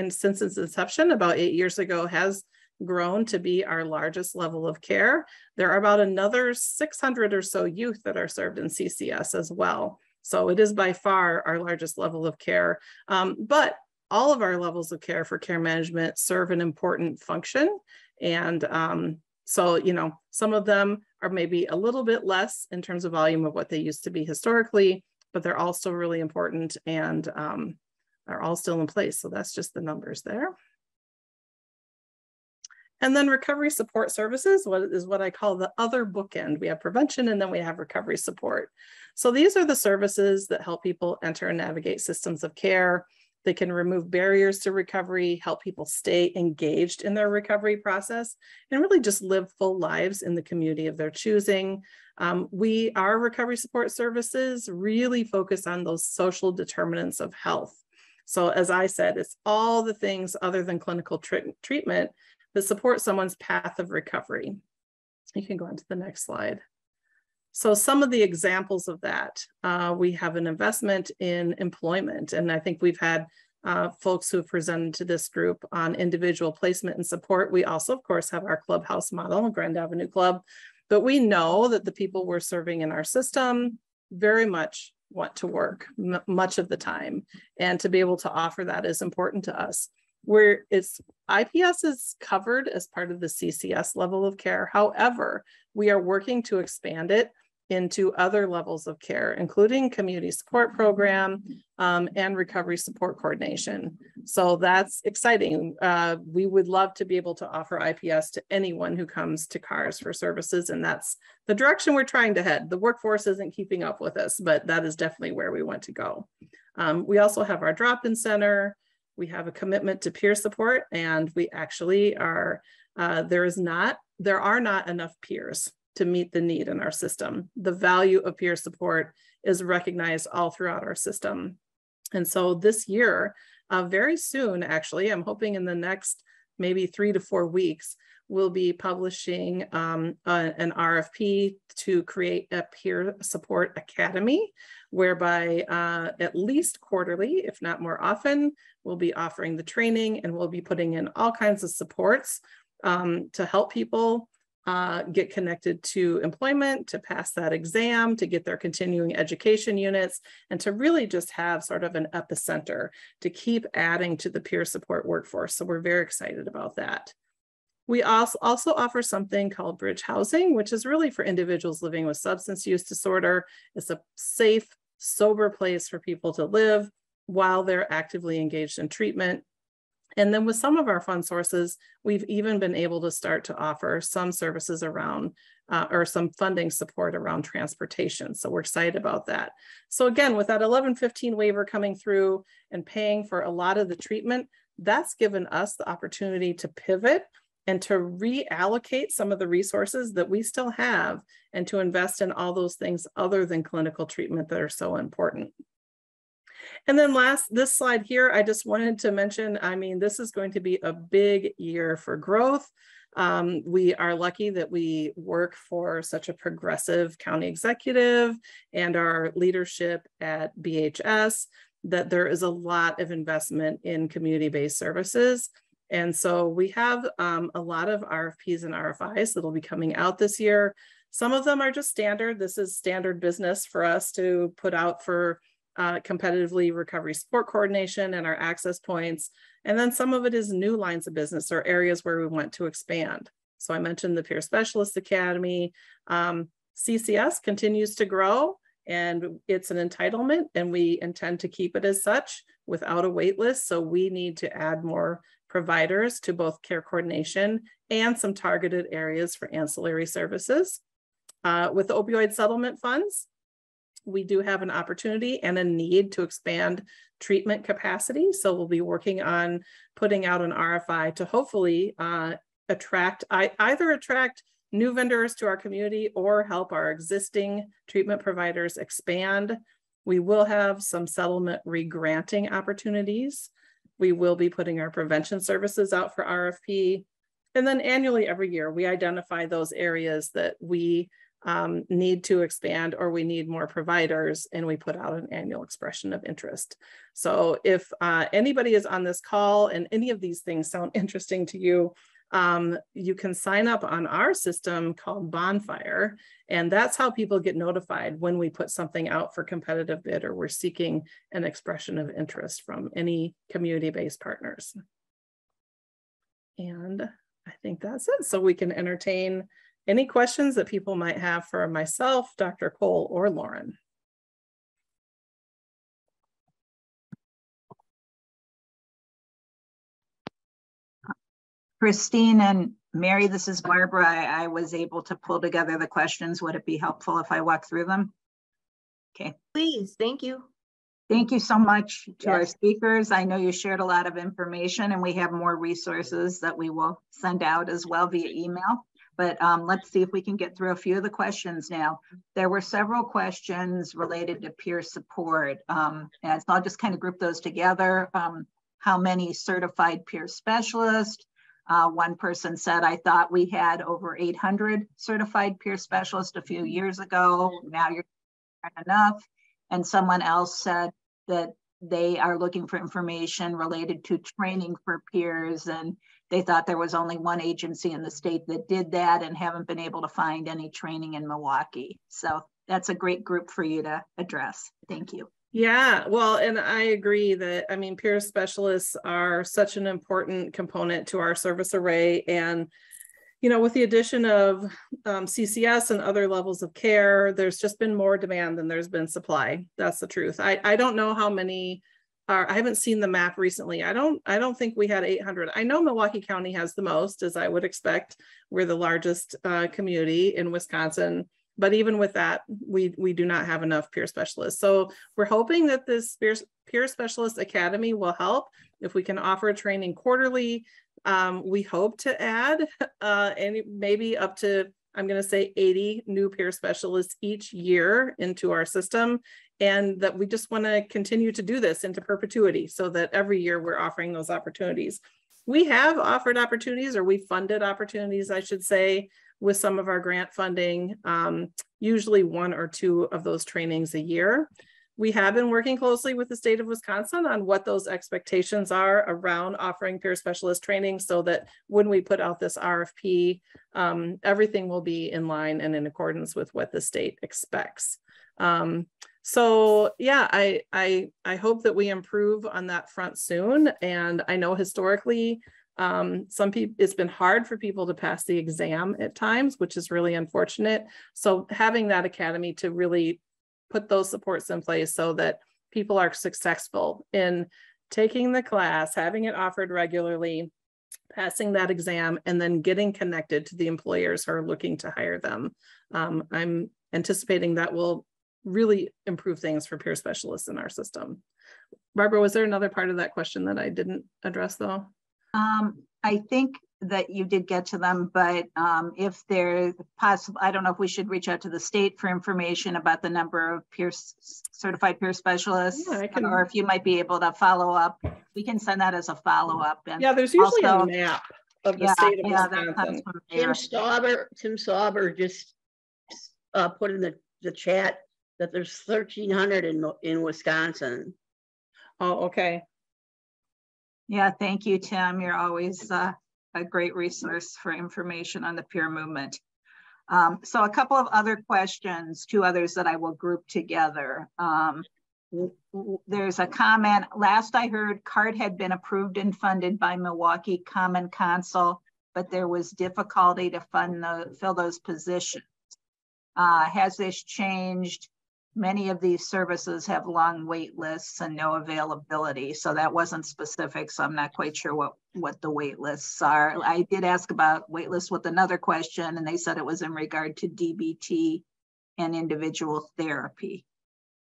since its inception about 8 years ago, has grown to be our largest level of care. There are about another 600 or so youth that are served in CCS as well. So it is by far our largest level of care. But all of our levels of care for care management serve an important function. And so, you know, some of them are maybe a little bit less in terms of volume of what they used to be historically, but they're all still really important and are all still in place. So that's just the numbers there. And then recovery support services, what I call the other bookend. We have prevention and then we have recovery support. So these are the services that help people enter and navigate systems of care. They can remove barriers to recovery, help people stay engaged in their recovery process, and really just live full lives in the community of their choosing. Our recovery support services really focus on those social determinants of health. So as I said, it's all the things other than clinical treatment that support someone's path of recovery. You can go on to the next slide. So some of the examples of that, we have an investment in employment. And I think we've had folks who have presented to this group on individual placement and support. We also, of course, have our clubhouse model, Grand Avenue Club, but we know that the people we're serving in our system very much want to work much of the time. And to be able to offer that is important to us. Where IPS is covered as part of the CCS level of care. However, we are working to expand it into other levels of care, including community support program and recovery support coordination. So that's exciting. We would love to be able to offer IPS to anyone who comes to CARS for services, and that's the direction we're trying to head. The workforce isn't keeping up with us, but that is definitely where we want to go. We also have our drop-in center. We have a commitment to peer support, and we actually are, there are not enough peers to meet the need in our system. The value of peer support is recognized all throughout our system. And so this year, very soon, actually, I'm hoping in the next maybe 3 to 4 weeks, we'll be publishing an RFP to create a peer support academy, whereby at least quarterly, if not more often, we'll be offering the training, and we'll be putting in all kinds of supports to help people get connected to employment, to pass that exam, to get their continuing education units, and to really just have sort of an epicenter to keep adding to the peer support workforce. So we're very excited about that. We also offer something called Bridge Housing, which is really for individuals living with substance use disorder. It's a safe, sober place for people to live while they're actively engaged in treatment. And then with some of our fund sources, we've even been able to start to offer some services around or some funding support around transportation. So we're excited about that. So again, with that 1115 waiver coming through and paying for a lot of the treatment, that's given us the opportunity to pivot and to reallocate some of the resources that we still have and to invest in all those things other than clinical treatment that are so important. And then this slide here, I just wanted to mention, I mean, this is going to be a big year for growth. We are lucky that we work for such a progressive county executive and our leadership at BHS, that there is a lot of investment in community-based services. And so we have a lot of RFPs and RFIs that will be coming out this year. Some of them are just standard. This is standard business for us to put out for competitively recovery support coordination and our access points. And then some of it is new lines of business or areas where we want to expand. So I mentioned the Peer Specialist Academy. CCS continues to grow, and it's an entitlement, and we intend to keep it as such without a wait list. So we need to add more providers to both care coordination and some targeted areas for ancillary services. With the opioid settlement funds, we do have an opportunity and a need to expand treatment capacity. So we'll be working on putting out an RFI to hopefully either attract new vendors to our community or help our existing treatment providers expand. We will have some settlement re-granting opportunities. We will be putting our prevention services out for RFP. And then annually every year, we identify those areas that we need to expand or we need more providers, and we put out an annual expression of interest. So if anybody is on this call and any of these things sound interesting to you, you can sign up on our system called Bonfire, and that's how people get notified when we put something out for competitive bid or we're seeking an expression of interest from any community-based partners. And I think that's it. So we can entertain any questions that people might have for myself, Dr. Cole, or Lauren. Christine and Mary, this is Barbara. I was able to pull together the questions. Would it be helpful if I walk through them? Okay. Please, thank you. Thank you so much to our speakers. I know you shared a lot of information, and we have more resources that we will send out as well via email. But let's see if we can get through a few of the questions now. There were several questions related to peer support. And so I'll just kind of group those together. How many certified peer specialists? One person said, I thought we had over 800 certified peer specialists a few years ago. Now you're not enough. And someone else said that they are looking for information related to training for peers, and they thought there was only one agency in the state that did that and haven't been able to find any training in Milwaukee. So that's a great group for you to address. Thank you. Yeah, well, and I agree that, I mean, peer specialists are such an important component to our service array. And, you know, with the addition of CCS and other levels of care, there's just been more demand than there's been supply. That's the truth. I don't know how many are, I haven't seen the map recently. I don't think we had 800. I know Milwaukee County has the most, as I would expect. We're the largest community in Wisconsin. But even with that, we do not have enough peer specialists. So we're hoping that this peer specialist academy will help. If we can offer training quarterly, we hope to add maybe up to, I'm going to say 80 new peer specialists each year into our system. And that we just want to continue to do this into perpetuity so that every year we're offering those opportunities. We have offered opportunities, or we funded opportunities, I should say, with some of our grant funding, usually 1 or 2 of those trainings a year. We have been working closely with the state of Wisconsin on what those expectations are around offering peer specialist training, so that when we put out this RFP, everything will be in line and in accordance with what the state expects. So yeah, I hope that we improve on that front soon. And I know historically, some people, it's been hard for people to pass the exam at times, which is really unfortunate. So having that academy to really put those supports in place so that people are successful in taking the class, having it offered regularly, passing that exam, and then getting connected to the employers who are looking to hire them. I'm anticipating that will really improve things for peer specialists in our system. Barbara, was there another part of that question that I didn't address though? I think that you did get to them, but if there's possible, I don't know if we should reach out to the state for information about the number of certified peer specialists, yeah, or if you might be able to follow up. We can send that as a follow-up. Yeah, there's usually also a map of the state of Wisconsin. Tim Sauber just put in the chat that there's 1,300 in Wisconsin. Oh, okay. Yeah, thank you, Tim. You're always a great resource for information on the peer movement. So a couple of other questions, 2 others that I will group together. There's a comment, last I heard CART had been approved and funded by Milwaukee Common Council, but there was difficulty to fill those positions. Has this changed? Many of these services have long wait lists and no availability. So that wasn't specific. So I'm not quite sure what the wait lists are. I did ask about wait lists with another question, and they said it was in regard to DBT and individual therapy.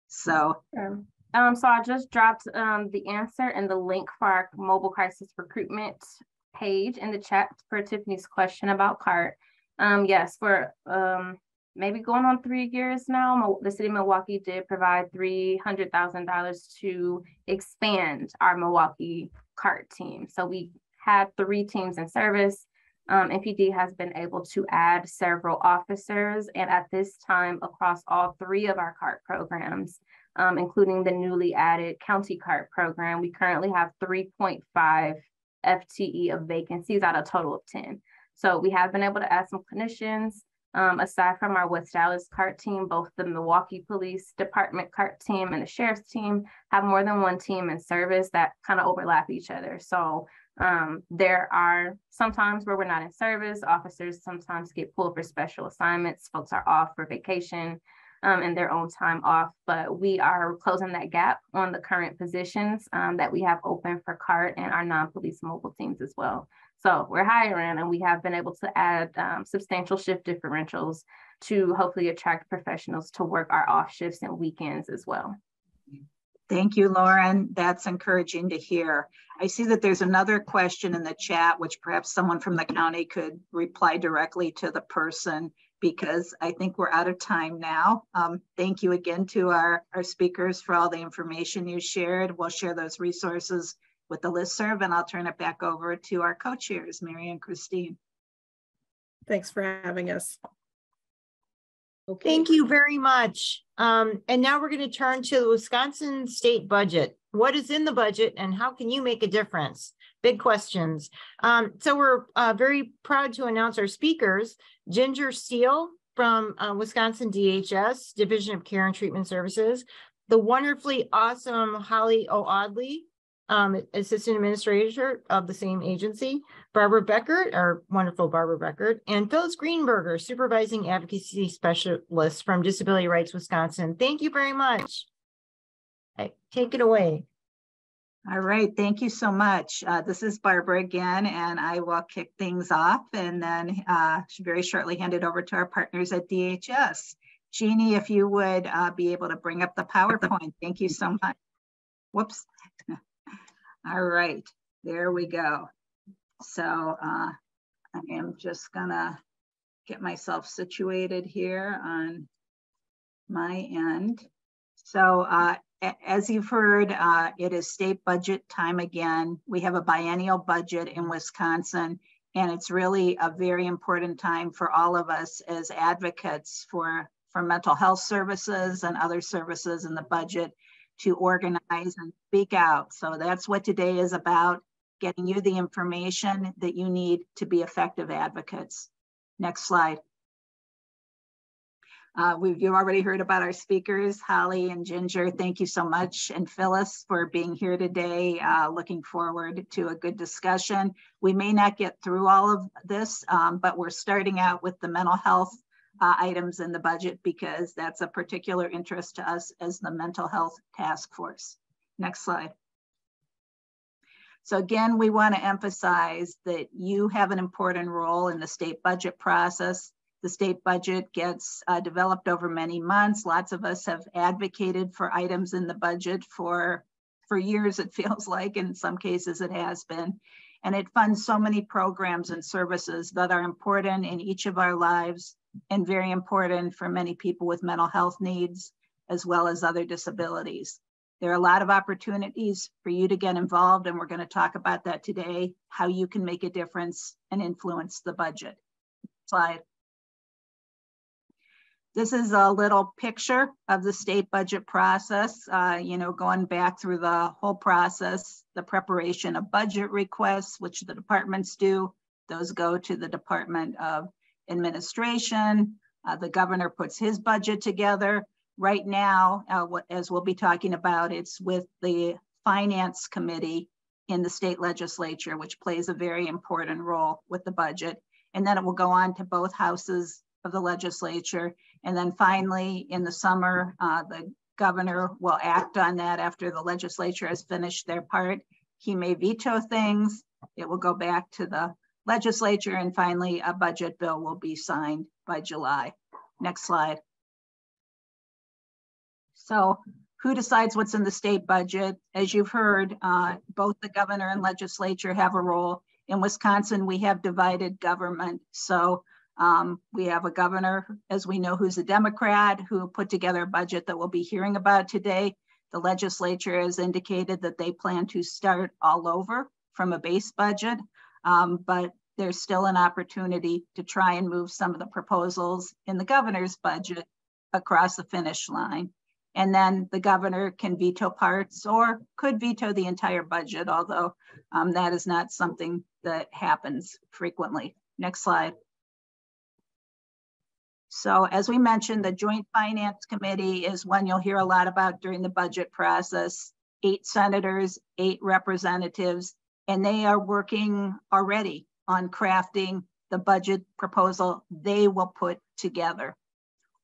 So, so I just dropped the answer and the link for our mobile crisis recruitment page in the chat for Tiffany's question about CART. Yes, for maybe going on 3 years now, the city of Milwaukee did provide $300,000 to expand our Milwaukee CART team. So we had 3 teams in service. MPD has been able to add several officers, and at this time across all 3 of our CART programs, including the newly added county CART program, we currently have 3.5 FTE of vacancies out of a total of 10. So we have been able to add some clinicians. Aside from our West Dallas CART team, both the Milwaukee Police Department CART team and the Sheriff's team have more than 1 team in service that kind of overlap each other. So there are some times where we're not in service. Officers sometimes get pulled for special assignments. Folks are off for vacation and their own time off, but we are closing that gap on the current positions that we have open for CART and our non-police mobile teams as well. So we're hiring, and we have been able to add substantial shift differentials to hopefully attract professionals to work our off shifts and weekends as well. Thank you, Lauren. That's encouraging to hear. I see that there's another question in the chat, which perhaps someone from the county could reply directly to the person, because I think we're out of time now. Thank you again to our speakers for all the information you shared. We'll share those resources with the listserv, and I'll turn it back over to our co-chairs, Mary and Christine. Thanks for having us. Okay. Thank you very much. And now we're going to turn to the Wisconsin state budget. What is in the budget and how can you make a difference? Big questions. So we're very proud to announce our speakers, Ginger Steele from Wisconsin DHS, Division of Care and Treatment Services, the wonderfully awesome Holly O'Audley, Assistant Administrator of the same agency, Barbara Beckert, our wonderful Barbara Beckert, and Phyllis Greenberger, Supervising Advocacy Specialist from Disability Rights Wisconsin. Thank you very much. Take it away. All right, thank you so much. This is Barbara again, and I will kick things off and then very shortly hand it over to our partners at DHS. Jeannie, if you would be able to bring up the PowerPoint. Thank you so much. Whoops. All right, there we go. So I am just gonna get myself situated here on my end. So as you've heard, it is state budget time again. We have a biennial budget in Wisconsin, and it's really a very important time for all of us as advocates for mental health services and other services in the budget to organize and speak out. So that's what today is about, getting you the information that you need to be effective advocates. Next slide. You've already heard about our speakers, Holly and Ginger. Thank you so much. And Phyllis for being here today. Looking forward to a good discussion. We may not get through all of this, but we're starting out with the mental health items in the budget because that's a particular interest to us as the Mental Health Task Force. Next slide. So again, we want to emphasize that you have an important role in the state budget process. The state budget gets developed over many months. Lots of us have advocated for items in the budget for years, it feels like. In some cases it has been. And it funds so many programs and services that are important in each of our lives and very important for many people with mental health needs, as well as other disabilities. There are a lot of opportunities for you to get involved, and we're going to talk about that today, how you can make a difference and influence the budget. Slide. This is a little picture of the state budget process, going back through the whole process, the preparation of budget requests, which the departments do. Those go to the Department of Administration. The governor puts his budget together. Right now, as we'll be talking about, it's with the Finance Committee in the state legislature, which plays a very important role with the budget. And then it will go on to both houses of the legislature. And then finally, in the summer, the governor will act on that after the legislature has finished their part. He may veto things. It will go back to the legislature, and finally, a budget bill will be signed by July. Next slide. So who decides what's in the state budget? As you've heard, both the governor and legislature have a role. In Wisconsin, we have divided government. So we have a governor, as we know, who's a Democrat, who put together a budget that we'll be hearing about today. The legislature has indicated that they plan to start all over from a base budget, but there's still an opportunity to try and move some of the proposals in the governor's budget across the finish line. And then the governor can veto parts or could veto the entire budget, although that is not something that happens frequently. Next slide. So as we mentioned, the Joint Finance Committee is one you'll hear a lot about during the budget process. 8 senators, 8 representatives, and they are working already on crafting the budget proposal they will put together.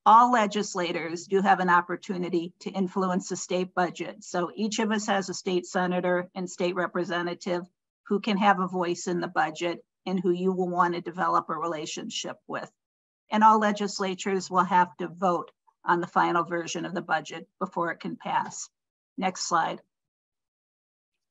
All legislators do have an opportunity to influence the state budget. So each of us has a state senator and state representative who can have a voice in the budget and who you will want to develop a relationship with. And all legislatures will have to vote on the final version of the budget before it can pass. Next slide.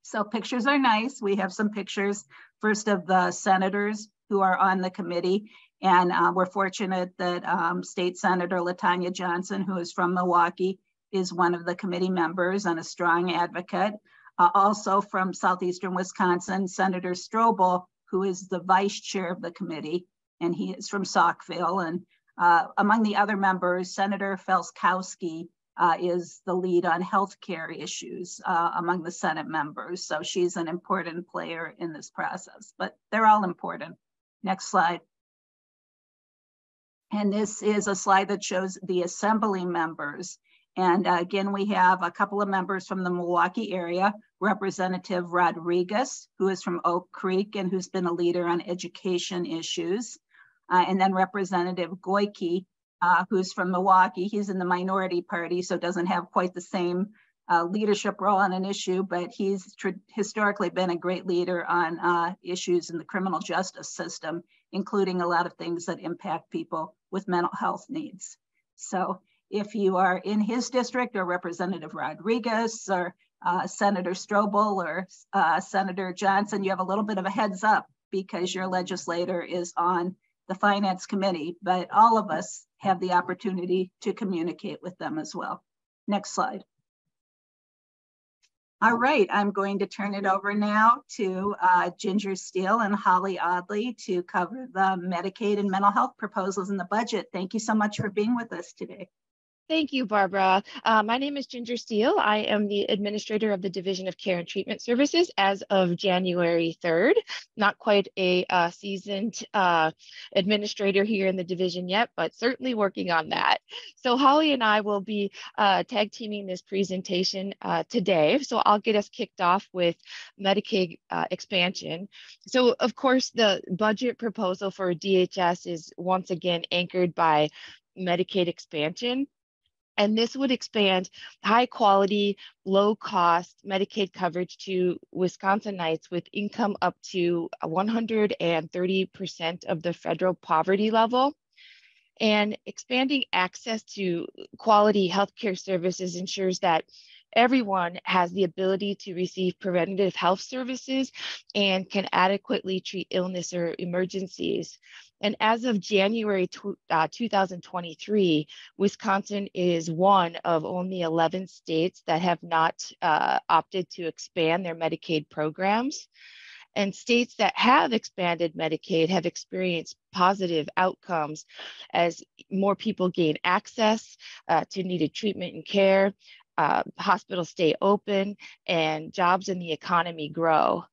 So pictures are nice. We have some pictures, first of the senators who are on the committee. And we're fortunate that State Senator LaTanya Johnson, who is from Milwaukee, is one of the committee members and a strong advocate. Also from Southeastern Wisconsin, Senator Strobel, who is the vice chair of the committee, and he is from Saukville. And among the other members, Senator Felskowski is the lead on healthcare issues among the Senate members. So she's an important player in this process, but they're all important. Next slide. And this is a slide that shows the assembly members. And again, we have a couple of members from the Milwaukee area, Representative Rodriguez, who is from Oak Creek and who's been a leader on education issues. And then Representative Goyke, who's from Milwaukee. He's in the minority party, so doesn't have quite the same leadership role on an issue, but he's historically been a great leader on issues in the criminal justice system, including a lot of things that impact people with mental health needs. So if you are in his district, or Representative Rodriguez, or Senator Strobel, or Senator Johnson, you have a little bit of a heads up because your legislator is on the Finance Committee, but all of us have the opportunity to communicate with them as well. Next slide. All right, I'm going to turn it over now to Ginger Steele and Holly Audley to cover the Medicaid and mental health proposals in the budget. Thank you so much for being with us today. Thank you, Barbara. My name is Ginger Steele. I am the administrator of the Division of Care and Treatment Services as of January 3rd. Not quite a seasoned administrator here in the division yet, but certainly working on that. So Holly and I will be tag teaming this presentation today. So I'll get us kicked off with Medicaid expansion. So of course, the budget proposal for DHS is once again anchored by Medicaid expansion. And this would expand high quality, low cost Medicaid coverage to Wisconsinites with income up to 130% of the federal poverty level. And expanding access to quality healthcare services ensures that everyone has the ability to receive preventative health services and can adequately treat illness or emergencies. And as of January 2023, Wisconsin is one of only 11 states that have not opted to expand their Medicaid programs. And states that have expanded Medicaid have experienced positive outcomes as more people gain access to needed treatment and care, hospitals stay open, and jobs in the economy grow.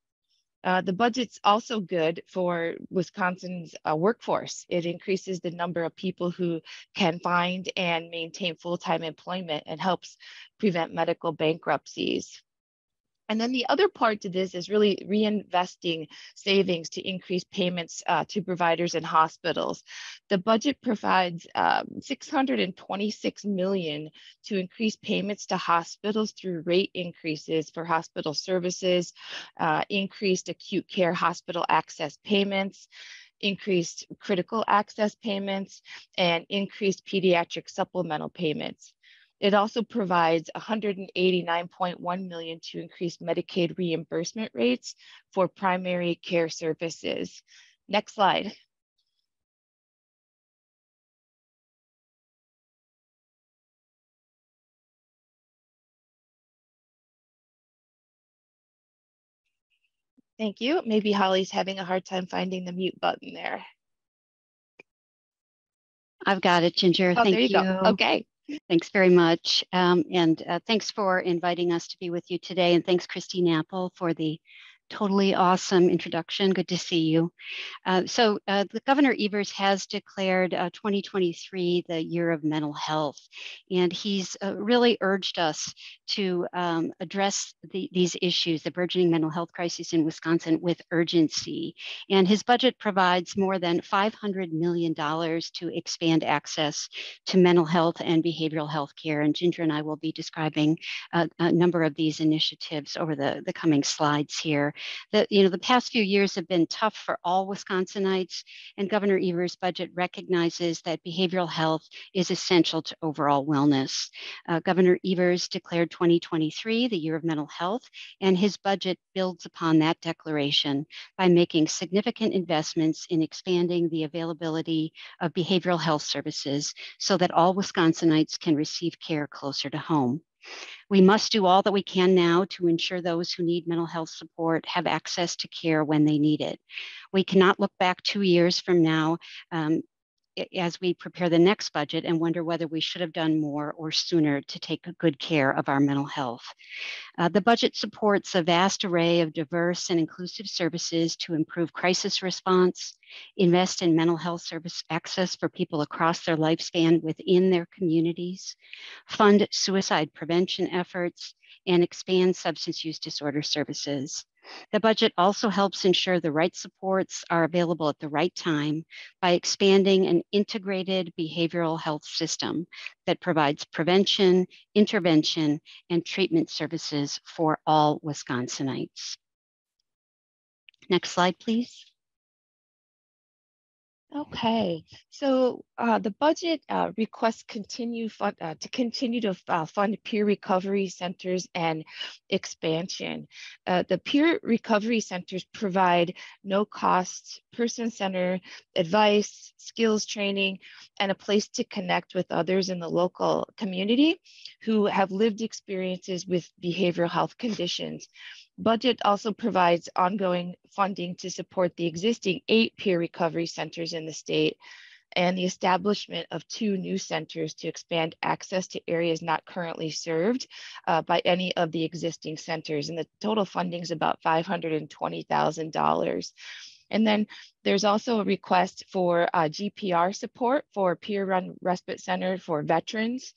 The budget's also good for Wisconsin's workforce. It increases the number of people who can find and maintain full-time employment and helps prevent medical bankruptcies. And then the other part to this is really reinvesting savings to increase payments to providers and hospitals. The budget provides $626 million to increase payments to hospitals through rate increases for hospital services, increased acute care hospital access payments, increased critical access payments, and increased pediatric supplemental payments. It also provides $189.1 million to increase Medicaid reimbursement rates for primary care services. Next slide. Thank you. Maybe Holly's having a hard time finding the mute button there. I've got it, Ginger. Oh, Thank there you go. Okay. Thanks very much. And thanks for inviting us to be with you today. And thanks, Christine Apple, for the totally awesome introduction. Good to see you. So the Governor Evers has declared 2023 the year of mental health, and he's really urged us to address these issues, the burgeoning mental health crisis in Wisconsin, with urgency. And his budget provides more than $500 million to expand access to mental health and behavioral health care. And Ginger and I will be describing a number of these initiatives over the coming slides here. The past few years have been tough for all Wisconsinites, and Governor Evers' budget recognizes that behavioral health is essential to overall wellness. Governor Evers declared 2023 the year of mental health, and his budget builds upon that declaration by making significant investments in expanding the availability of behavioral health services so that all Wisconsinites can receive care closer to home. We must do all that we can now to ensure those who need mental health support have access to care when they need it. We cannot look back 2 years from now as we prepare the next budget and wonder whether we should have done more or sooner to take good care of our mental health. The budget supports a vast array of diverse and inclusive services to improve crisis response, invest in mental health service access for people across their lifespan within their communities, fund suicide prevention efforts, and expand substance use disorder services. The budget also helps ensure the right supports are available at the right time by expanding an integrated behavioral health system that provides prevention, intervention, and treatment services for all Wisconsinites. Next slide, please. Okay, so the budget requests to continue to fund peer recovery centers and expansion. The peer recovery centers provide no-cost, person-centered advice, skills training, and a place to connect with others in the local community who have lived experiences with behavioral health conditions. Budget also provides ongoing funding to support the existing 8 peer recovery centers in the state and the establishment of 2 new centers to expand access to areas not currently served by any of the existing centers. And the total funding is about $520,000. And then there's also a request for GPR support for peer-run respite center for veterans.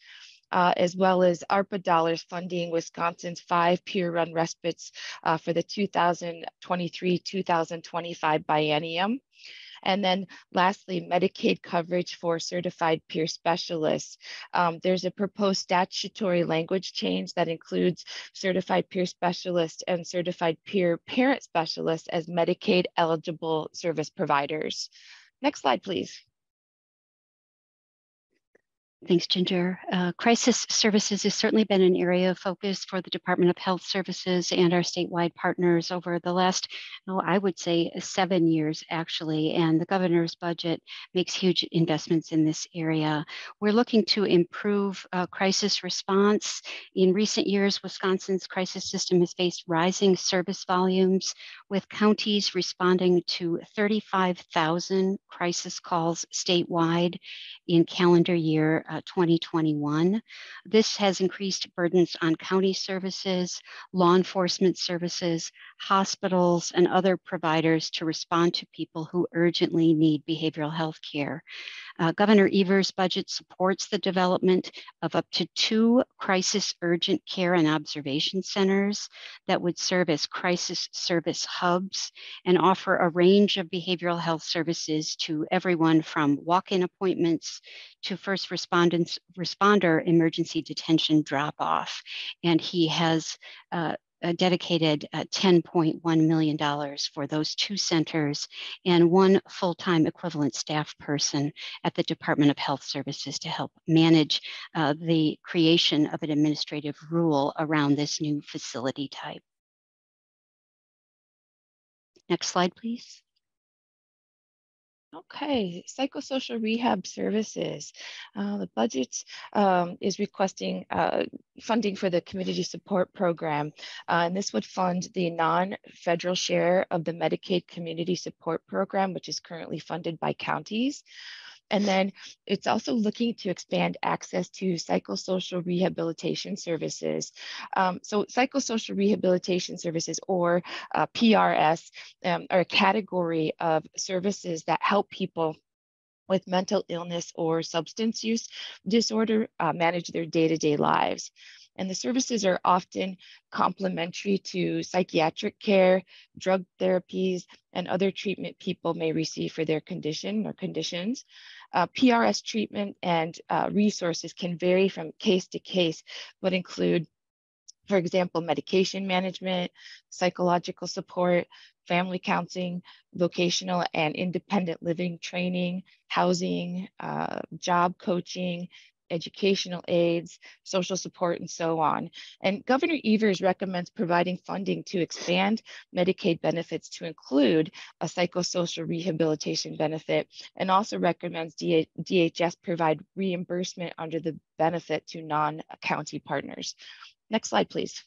As well as ARPA dollars funding Wisconsin's 5 peer-run respites for the 2023-2025 biennium. And then lastly, Medicaid coverage for certified peer specialists. There's a proposed statutory language change that includes certified peer specialists and certified peer parent specialists as Medicaid eligible service providers. Next slide, please. Thanks, Ginger. Crisis services has certainly been an area of focus for the Department of Health Services and our statewide partners over the last, I would say 7 years actually, and the governor's budget makes huge investments in this area. We're looking to improve crisis response. In recent years, Wisconsin's crisis system has faced rising service volumes, with counties responding to 35,000 crisis calls statewide in calendar year 2021. This has increased burdens on county services, law enforcement services, hospitals, and other providers to respond to people who urgently need behavioral health care. Governor Evers' budget supports the development of up to 2 crisis urgent care and observation centers that would serve as crisis service hubs and offer a range of behavioral health services to everyone from walk-in appointments to first responder emergency detention drop-off. And he has dedicated $10.1 million for those 2 centers and 1 full-time equivalent staff person at the Department of Health Services to help manage the creation of an administrative rule around this new facility type. Next slide, please. Okay, psychosocial rehab services. The budget is requesting funding for the community support program. And this would fund the non-federal share of the Medicaid community support program, which is currently funded by counties. And then it's also looking to expand access to psychosocial rehabilitation services. So psychosocial rehabilitation services, or PRS, are a category of services that help people with mental illness or substance use disorder manage their day-to-day lives. And the services are often complementary to psychiatric care, drug therapies, and other treatment people may receive for their condition or conditions. PRS treatment and resources can vary from case to case, but include, for example, medication management, psychological support, family counseling, vocational and independent living training, housing, job coaching, educational aids, social support, and so on. And Governor Evers recommends providing funding to expand Medicaid benefits to include a psychosocial rehabilitation benefit, and also recommends DHS provide reimbursement under the benefit to non-county partners. Next slide, please.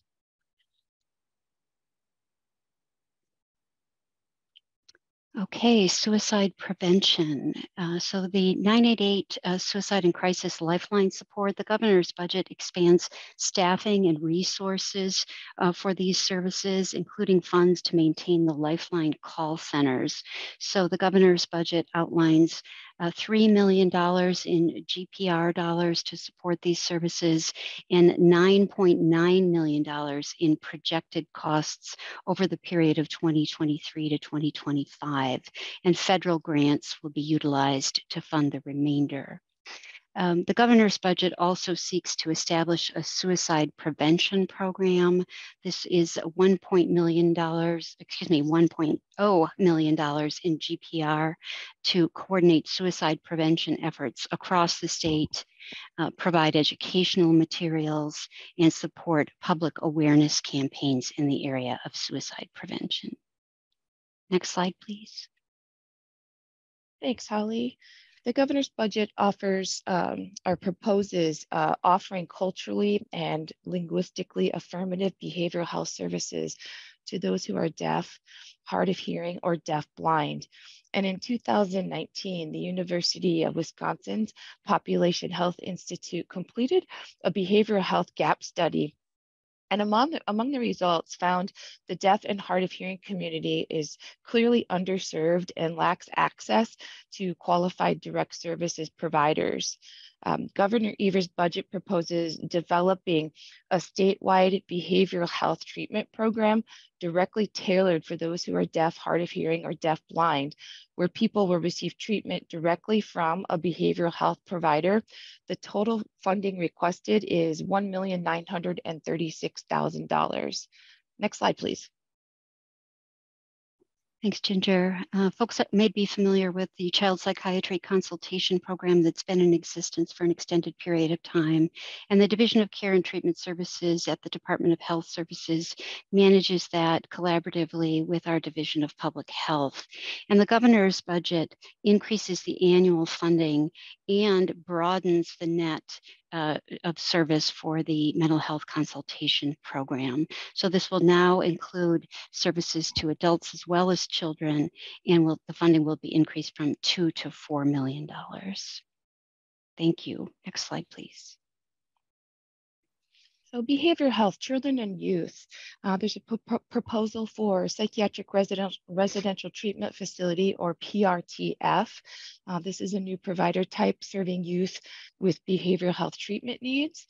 Okay, suicide prevention. So the 988 Suicide and Crisis Lifeline support, the governor's budget expands staffing and resources for these services, including funds to maintain the Lifeline call centers. So the governor's budget outlines $3 million in GPR dollars to support these services and $9.9 million in projected costs over the period of 2023 to 2025, and federal grants will be utilized to fund the remainder. The governor's budget also seeks to establish a suicide prevention program. This is $1.0 million in GPR to coordinate suicide prevention efforts across the state, provide educational materials, and support public awareness campaigns in the area of suicide prevention. Next slide, please. Thanks, Holly. The governor's budget offers or proposes offering culturally and linguistically affirmative behavioral health services to those who are deaf, hard of hearing, or deaf-blind. And in 2019, the University of Wisconsin's Population Health Institute completed a behavioral health gap study. And among the results found the deaf and hard of hearing community is clearly underserved and lacks access to qualified direct services providers. Governor Evers' budget proposes developing a statewide behavioral health treatment program directly tailored for those who are deaf, hard of hearing, or deaf-blind, where people will receive treatment directly from a behavioral health provider. The total funding requested is $1,936,000. Next slide, please. Thanks, Ginger. Folks may be familiar with the child psychiatry consultation program that's been in existence for an extended period of time. And the Division of Care and Treatment Services at the Department of Health Services manages that collaboratively with our Division of Public Health. And the governor's budget increases the annual funding and broadens the net of service for the mental health consultation program. So this will now include services to adults as well as children, and the funding will be increased from $2 to $4 million. Thank you. Next slide, please. So behavioral health, children and youth. There's a proposal for psychiatric residential treatment facility, or PRTF. This is a new provider type serving youth with behavioral health treatment needs,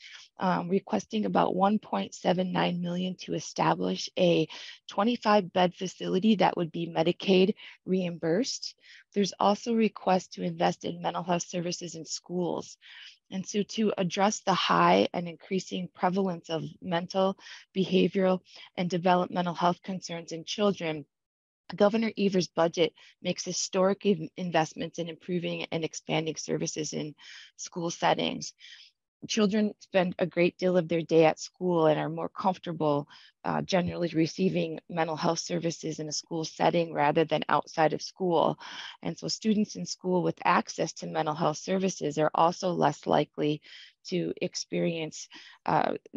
requesting about $1.79 million to establish a 25-bed facility that would be Medicaid reimbursed. There's also a request to invest in mental health services in schools. And so to address the high and increasing prevalence of mental, behavioral, and developmental health concerns in children, Governor Evers' budget makes historic investments in improving and expanding services in school settings. Children spend a great deal of their day at school and are more comfortable generally receiving mental health services in a school setting rather than outside of school. And so students in school with access to mental health services are also less likely to experience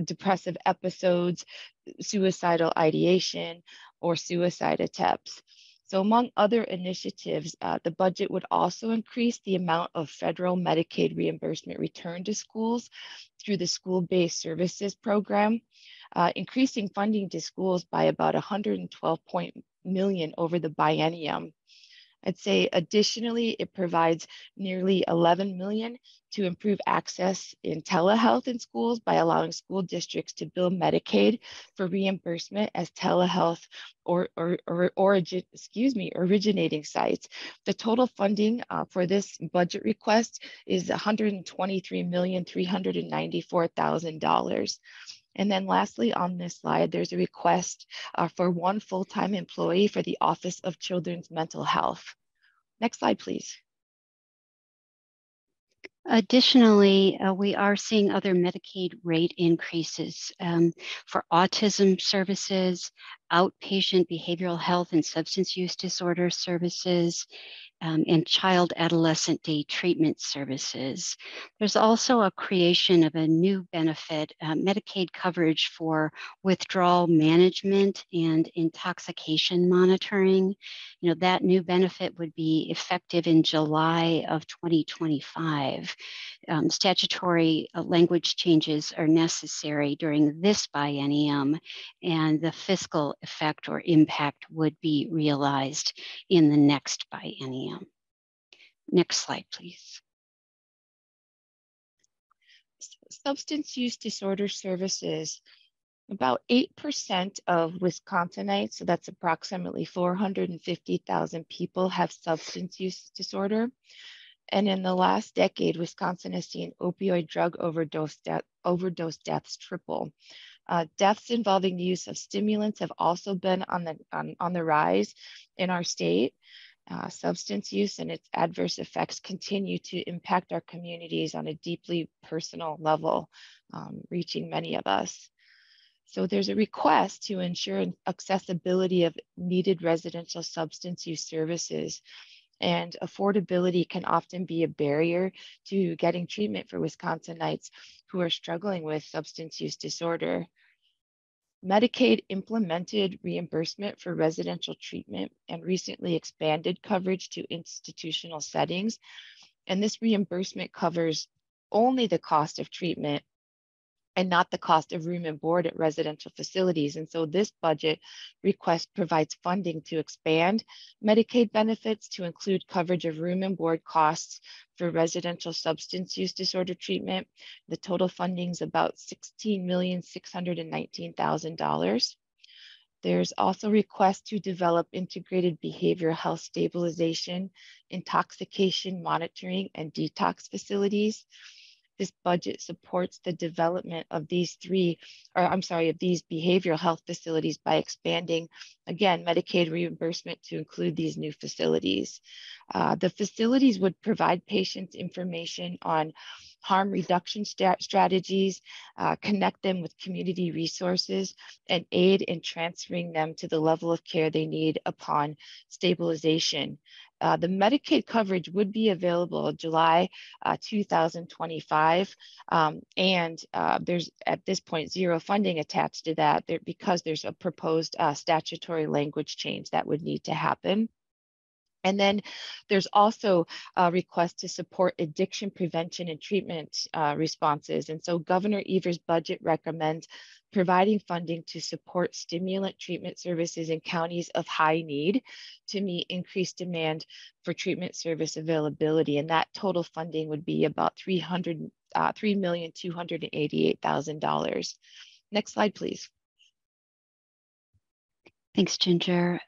depressive episodes, suicidal ideation, or suicide attempts. So among other initiatives, the budget would also increase the amount of federal Medicaid reimbursement returned to schools through the school-based services program, increasing funding to schools by about $112 million over the biennium. I'd say additionally, it provides nearly $11 million to improve access in telehealth in schools by allowing school districts to bill Medicaid for reimbursement as telehealth originating sites. The total funding for this budget request is $123,394,000. And then lastly, on this slide, there's a request for one full-time employee for the Office of Children's Mental Health. Next slide, please. Additionally, we are seeing other Medicaid rate increases for autism services, outpatient behavioral health and substance use disorder services, and child adolescent day treatment services. There's also a creation of a new benefit, Medicaid coverage for withdrawal management and intoxication monitoring. You know, that new benefit would be effective in July of 2025. Statutory language changes are necessary during this biennium, and the fiscal effect or impact would be realized in the next biennium. Next slide, please. Substance use disorder services. About 8% of Wisconsinites, so that's approximately 450,000 people, have substance use disorder. And in the last decade, Wisconsin has seen opioid drug overdose deaths triple. Deaths involving the use of stimulants have also been on the rise in our state. Substance use and its adverse effects continue to impact our communities on a deeply personal level, reaching many of us. So there's a request to ensure accessibility of needed residential substance use services, and affordability can often be a barrier to getting treatment for Wisconsinites who are struggling with substance use disorder. Medicaid implemented reimbursement for residential treatment and recently expanded coverage to institutional settings. And this reimbursement covers only the cost of treatment and not the cost of room and board at residential facilities. And so this budget request provides funding to expand Medicaid benefits to include coverage of room and board costs for residential substance use disorder treatment. The total funding is about $16,619,000. There's also requests to develop integrated behavioral health stabilization, intoxication monitoring, and detox facilities. This budget supports the development of these behavioral health facilities by expanding, again, Medicaid reimbursement to include these new facilities. The facilities would provide patients information on harm reduction strategies, connect them with community resources, and aid in transferring them to the level of care they need upon stabilization. The Medicaid coverage would be available July 2025, and there's at this point zero funding attached to that because there's a proposed statutory language change that would need to happen. And then there's also a request to support addiction prevention and treatment responses. And so Governor Evers' budget recommends providing funding to support stimulant treatment services in counties of high need to meet increased demand for treatment service availability. And that total funding would be about $3,288,000. Next slide, please. Thanks, Ginger.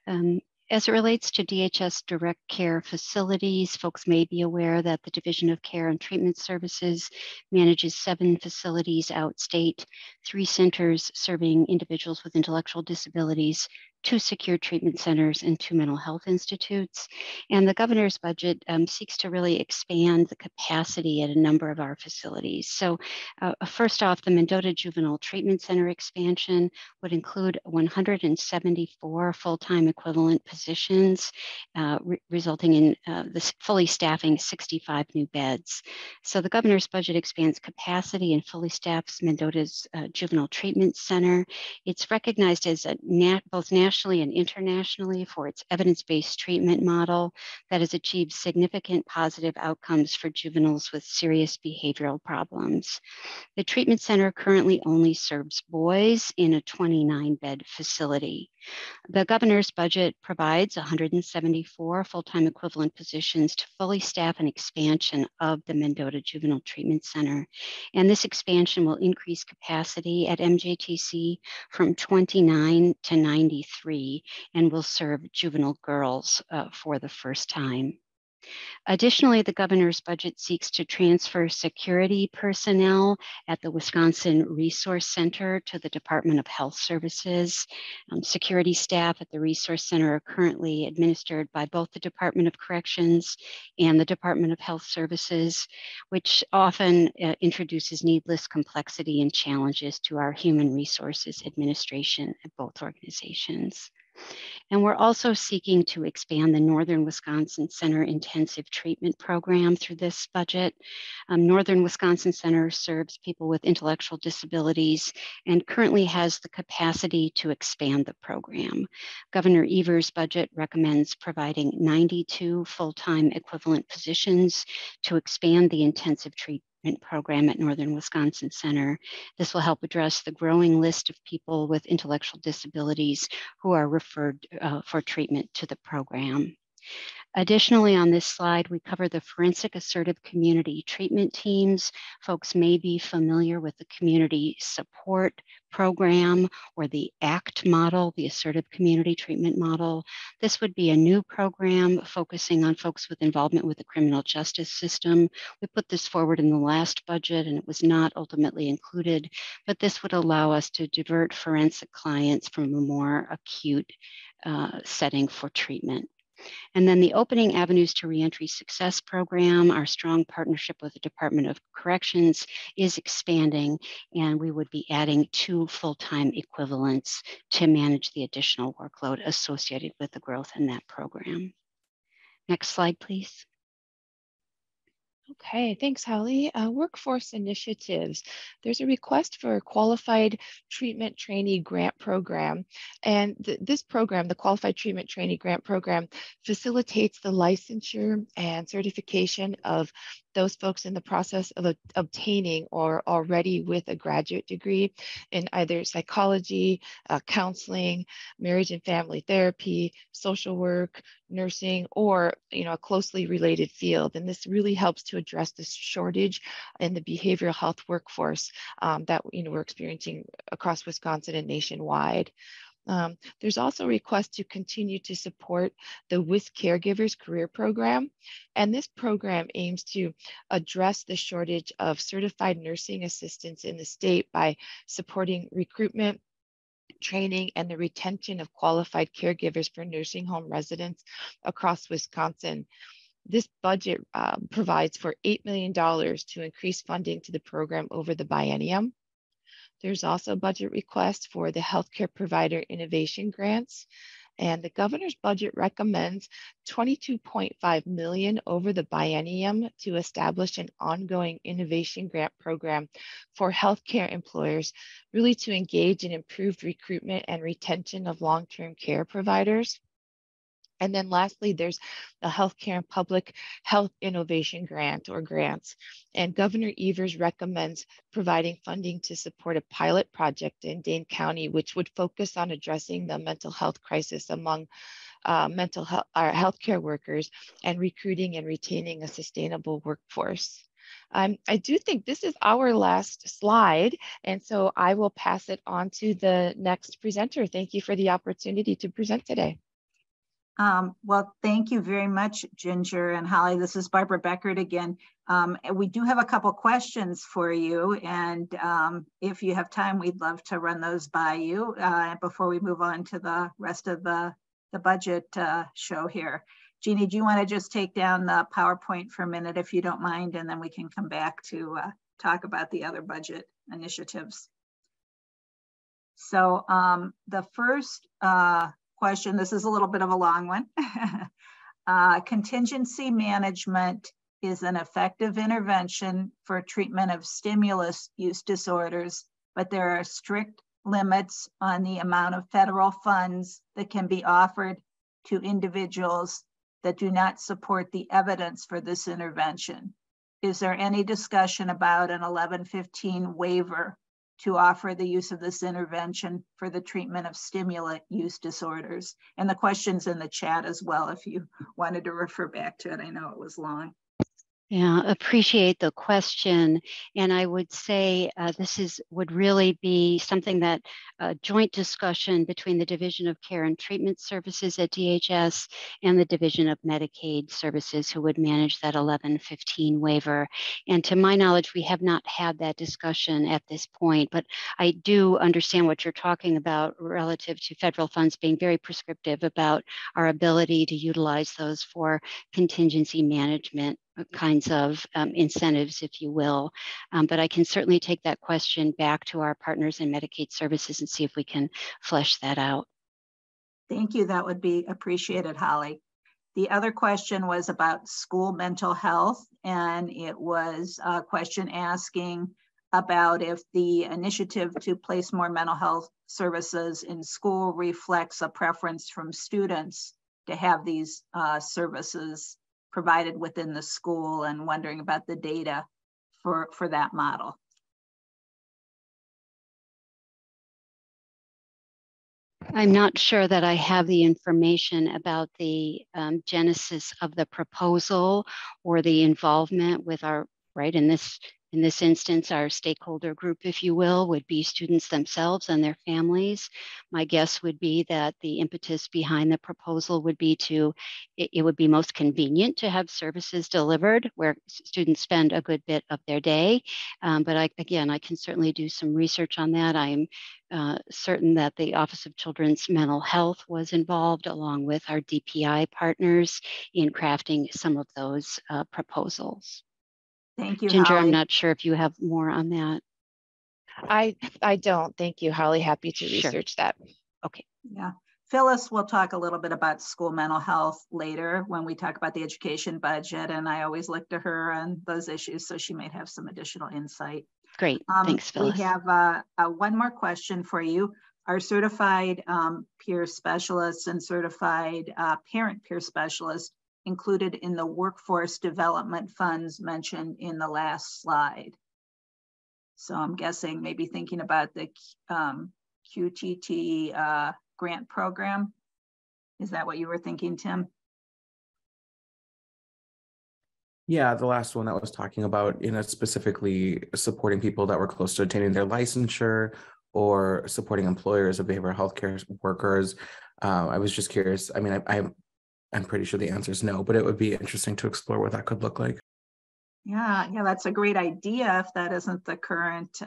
As it relates to DHS direct care facilities, folks may be aware that the Division of Care and Treatment Services manages 7 facilities outstate, 3 centers serving individuals with intellectual disabilities, 2 secure treatment centers, and 2 mental health institutes. And the governor's budget seeks to really expand the capacity at a number of our facilities. So first off, the Mendota Juvenile Treatment Center expansion would include 174 full-time equivalent positions, resulting in this fully staffing 65 new beds. So the governor's budget expands capacity and fully staffs Mendota's Juvenile Treatment Center. It's recognized as both nationally and internationally for its evidence-based treatment model that has achieved significant positive outcomes for juveniles with serious behavioral problems. The treatment center currently only serves boys in a 29-bed facility. The governor's budget provides 174 full-time equivalent positions to fully staff an expansion of the Mendota Juvenile Treatment Center. And this expansion will increase capacity at MJTC from 29 to 93 and will serve juvenile girls for the first time. Additionally, the governor's budget seeks to transfer security personnel at the Wisconsin Resource Center to the Department of Health Services. Security staff at the Resource Center are currently administered by both the Department of Corrections and the Department of Health Services, which often introduces needless complexity and challenges to our human resources administration at both organizations. And we're also seeking to expand the Northern Wisconsin Center Intensive Treatment Program through this budget. Northern Wisconsin Center serves people with intellectual disabilities and currently has the capacity to expand the program. Governor Evers' budget recommends providing 92 full-time equivalent positions to expand the intensive treatment program at Northern Wisconsin Center. This will help address the growing list of people with intellectual disabilities who are referred for treatment to the program. Additionally, on this slide, we cover the Forensic Assertive Community Treatment Teams. Folks may be familiar with the Community Support Program or the ACT model, the Assertive Community Treatment Model. This would be a new program focusing on folks with involvement with the criminal justice system. We put this forward in the last budget and it was not ultimately included, but this would allow us to divert forensic clients from a more acute setting for treatment. And then the Opening Avenues to Reentry Success program, our strong partnership with the Department of Corrections is expanding, and we would be adding 2 full-time equivalents to manage the additional workload associated with the growth in that program. Next slide, please. Okay, thanks, Holly. Workforce initiatives. There's a request for a qualified treatment trainee grant program. And this program, the Qualified Treatment Trainee Grant Program, facilitates the licensure and certification of those folks in the process of obtaining or already with a graduate degree in either psychology, counseling, marriage and family therapy, social work, nursing, or a closely related field. And this really helps to address this shortage in the behavioral health workforce that we're experiencing across Wisconsin and nationwide. There's also a request to continue to support the WIS Caregivers Career Program. And this program aims to address the shortage of certified nursing assistants in the state by supporting recruitment, training, and the retention of qualified caregivers for nursing home residents across Wisconsin. This budget provides for $8 million to increase funding to the program over the biennium. There's also a budget request for the Healthcare Provider Innovation Grants, and the governor's budget recommends $22.5 million over the biennium to establish an ongoing innovation grant program for healthcare employers, really to engage in improved recruitment and retention of long-term care providers. And then lastly, there's the Healthcare and Public Health Innovation Grant or grants. And Governor Evers recommends providing funding to support a pilot project in Dane County, which would focus on addressing the mental health crisis among healthcare workers and recruiting and retaining a sustainable workforce. I do think this is our last slide, and so I will pass it on to the next presenter. Thank you for the opportunity to present today. Well, thank you very much, Ginger and Holly. This is Barbara Beckert again. We do have a couple questions for you, and if you have time, we'd love to run those by you before we move on to the rest of the budget show here. Jeannie, do you want to just take down the PowerPoint for a minute, if you don't mind, and then we can come back to talk about the other budget initiatives. So the first question, this is a little bit of a long one. Contingency management is an effective intervention for treatment of stimulus use disorders, but there are strict limits on the amount of federal funds that can be offered to individuals that do not support the evidence for this intervention. Is there any discussion about an 1115 waiver to offer the use of this intervention for the treatment of stimulant use disorders? And the question's in the chat as well, if you wanted to refer back to it. I know it was long. Yeah, appreciate the question. And I would say would really be something that a joint discussion between the Division of Care and Treatment Services at DHS and the Division of Medicaid Services, who would manage that 1115 waiver. And to my knowledge, we have not had that discussion at this point, but I do understand what you're talking about relative to federal funds being very prescriptive about our ability to utilize those for contingency management kinds of incentives, if you will. But I can certainly take that question back to our partners in Medicaid services and see if we can flesh that out. Thank you. That would be appreciated, Holly. The other question was about school mental health, and it was a question asking about if the initiative to place more mental health services in school reflects a preference from students to have these services provided within the school, and wondering about the data for that model. I'm not sure that I have the information about the genesis of the proposal or the involvement with our, right, in this instance, our stakeholder group, if you will, would be students themselves and their families. My guess would be that the impetus behind the proposal would be it would be most convenient to have services delivered where students spend a good bit of their day. But I can certainly do some research on that. I am certain that the Office of Children's Mental Health was involved along with our DPI partners in crafting some of those proposals. Thank you, Ginger, Holly. I'm not sure if you have more on that. I don't. Thank you, Holly. Happy to research that. Okay. Yeah. Phyllis will talk a little bit about school mental health later when we talk about the education budget, and I always look to her on those issues, so she might have some additional insight. Great. Thanks, Phyllis. We have one more question for you. Our certified peer specialists and certified parent peer specialists included in the workforce development funds mentioned in the last slide. So I'm guessing maybe thinking about the QTT grant program. Is that what you were thinking, Tim? Yeah, the last one that was talking about, specifically supporting people that were close to attaining their licensure or supporting employers of behavioral health care workers. I was just curious. I mean, I'm pretty sure the answer is no, but it would be interesting to explore what that could look like. Yeah, that's a great idea if that isn't the current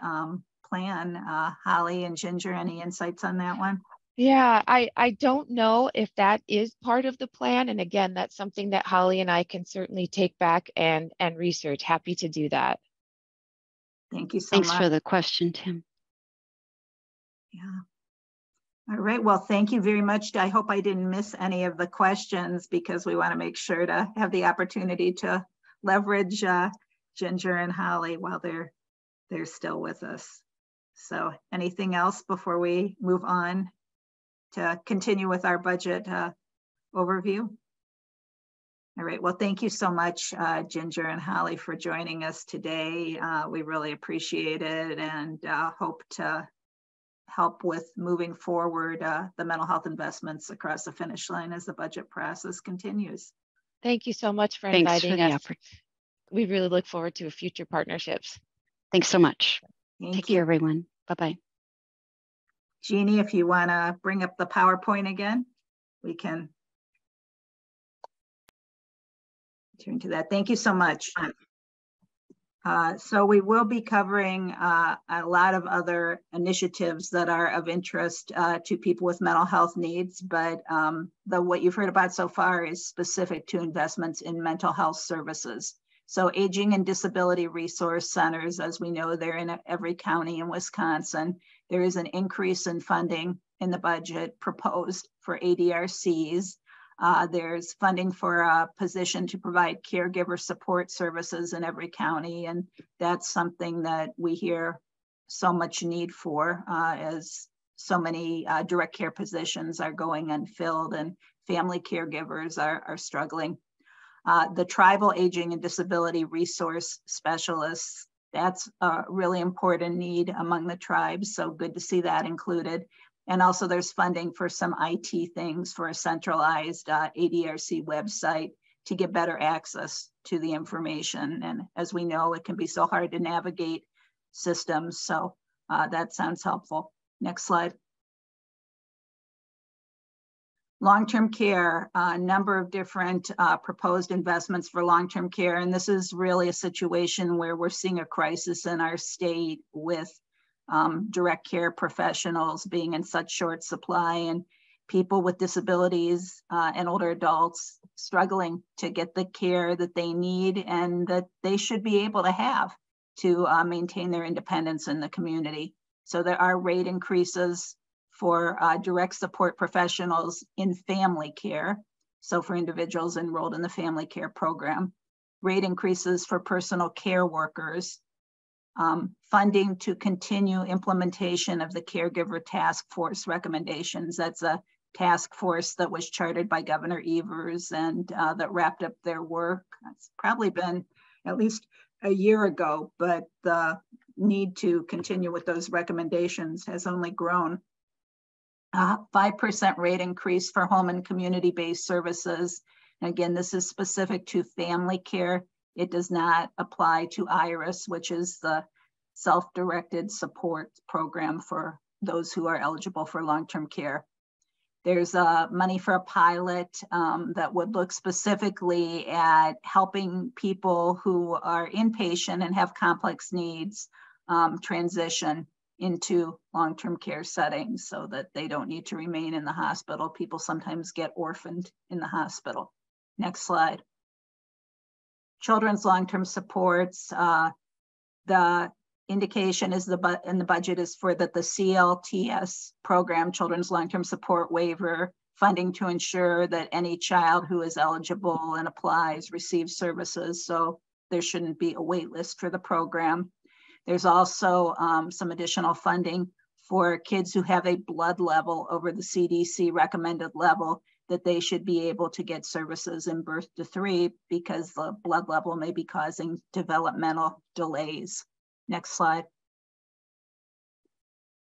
plan. Holly and Ginger, any insights on that one? Yeah, I don't know if that is part of the plan. And again, that's something that Holly and I can certainly take back and research. Happy to do that. Thank you so much. Thanks for the question, Tim. Yeah. All right, well, thank you very much. I hope I didn't miss any of the questions because we want to make sure to have the opportunity to leverage Ginger and Holly while they're still with us. So anything else before we move on to continue with our budget overview? All right, well, thank you so much, Ginger and Holly, for joining us today. We really appreciate it and hope to help with moving forward the mental health investments across the finish line as the budget process continues. Thank you so much for inviting us. We really look forward to future partnerships. Thanks so much. Take care, everyone. Bye-bye. Jeannie, if you want to bring up the PowerPoint again, we can turn to that. Thank you so much. So we will be covering a lot of other initiatives that are of interest to people with mental health needs, but what you've heard about so far is specific to investments in mental health services. So aging and disability resource centers, as we know, they're in every county in Wisconsin. There is an increase in funding in the budget proposed for ADRCs. There's funding for a position to provide caregiver support services in every county. And that's something that we hear so much need for as so many direct care positions are going unfilled and family caregivers are struggling. The tribal aging and disability resource specialists, that's a really important need among the tribes. So good to see that included. And also there's funding for some IT things for a centralized ADRC website to get better access to the information. And as we know, it can be so hard to navigate systems. So that sounds helpful. Next slide. Long-term care, a number of different proposed investments for long-term care. And this is really a situation where we're seeing a crisis in our state with direct care professionals being in such short supply and people with disabilities and older adults struggling to get the care that they need and that they should be able to have to maintain their independence in the community. So there are rate increases for direct support professionals in family care. So for individuals enrolled in the family care program, rate increases for personal care workers, funding to continue implementation of the caregiver task force recommendations. That's a task force that was chartered by Governor Evers and that wrapped up their work. It's probably been at least a year ago, but the need to continue with those recommendations has only grown. 5% rate increase for home and community-based services. And again, this is specific to family care. It does not apply to IRIS, which is the self-directed support program for those who are eligible for long-term care. There's money for a pilot that would look specifically at helping people who are inpatient and have complex needs transition into long-term care settings so that they don't need to remain in the hospital. People sometimes get orphaned in the hospital. Next slide. Children's long-term supports. The indication is in the budget is for that the CLTS program, Children's Long-Term Support Waiver, funding to ensure that any child who is eligible and applies receives services. So there shouldn't be a wait list for the program. There's also some additional funding for kids who have a blood level over the CDC recommended level, that they should be able to get services in birth to 3 because the blood level may be causing developmental delays. Next slide.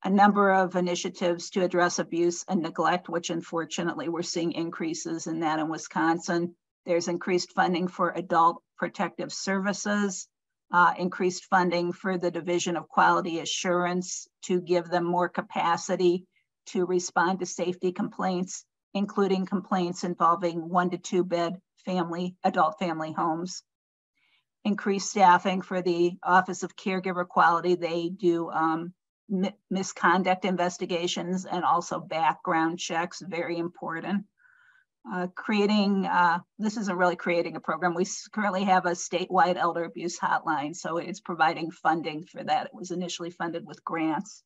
A number of initiatives to address abuse and neglect, which unfortunately we're seeing increases in that in Wisconsin. There's increased funding for adult protective services, increased funding for the Division of Quality Assurance to give them more capacity to respond to safety complaints, including complaints involving 1 to 2 bed adult family homes. Increased staffing for the Office of Caregiver Quality. They do misconduct investigations and also background checks, very important. This isn't really creating a program. We currently have a statewide elder abuse hotline, so it's providing funding for that. It was initially funded with grants.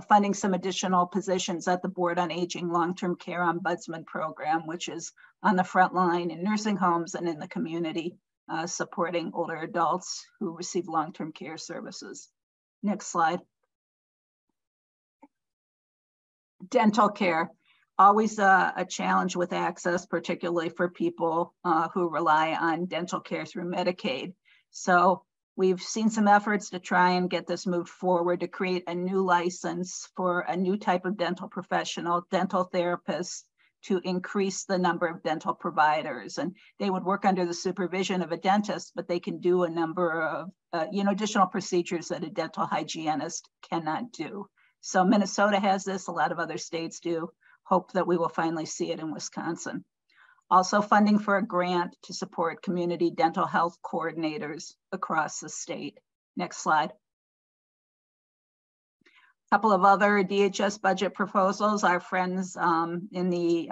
Funding some additional positions at the Board on Aging Long-Term Care Ombudsman Program, which is on the front line in nursing homes and in the community, supporting older adults who receive long-term care services. Next slide. Dental care. Always a challenge with access, particularly for people who rely on dental care through Medicaid. So we've seen some efforts to try and get this moved forward to create a new license for a new type of dental professional, dental therapists, to increase the number of dental providers. And they would work under the supervision of a dentist, but they can do a number of additional procedures that a dental hygienist cannot do. So Minnesota has this, a lot of other states do. Hope that we will finally see it in Wisconsin. Also funding for a grant to support community dental health coordinators across the state. Next slide. A couple of other DHS budget proposals. Our friends in the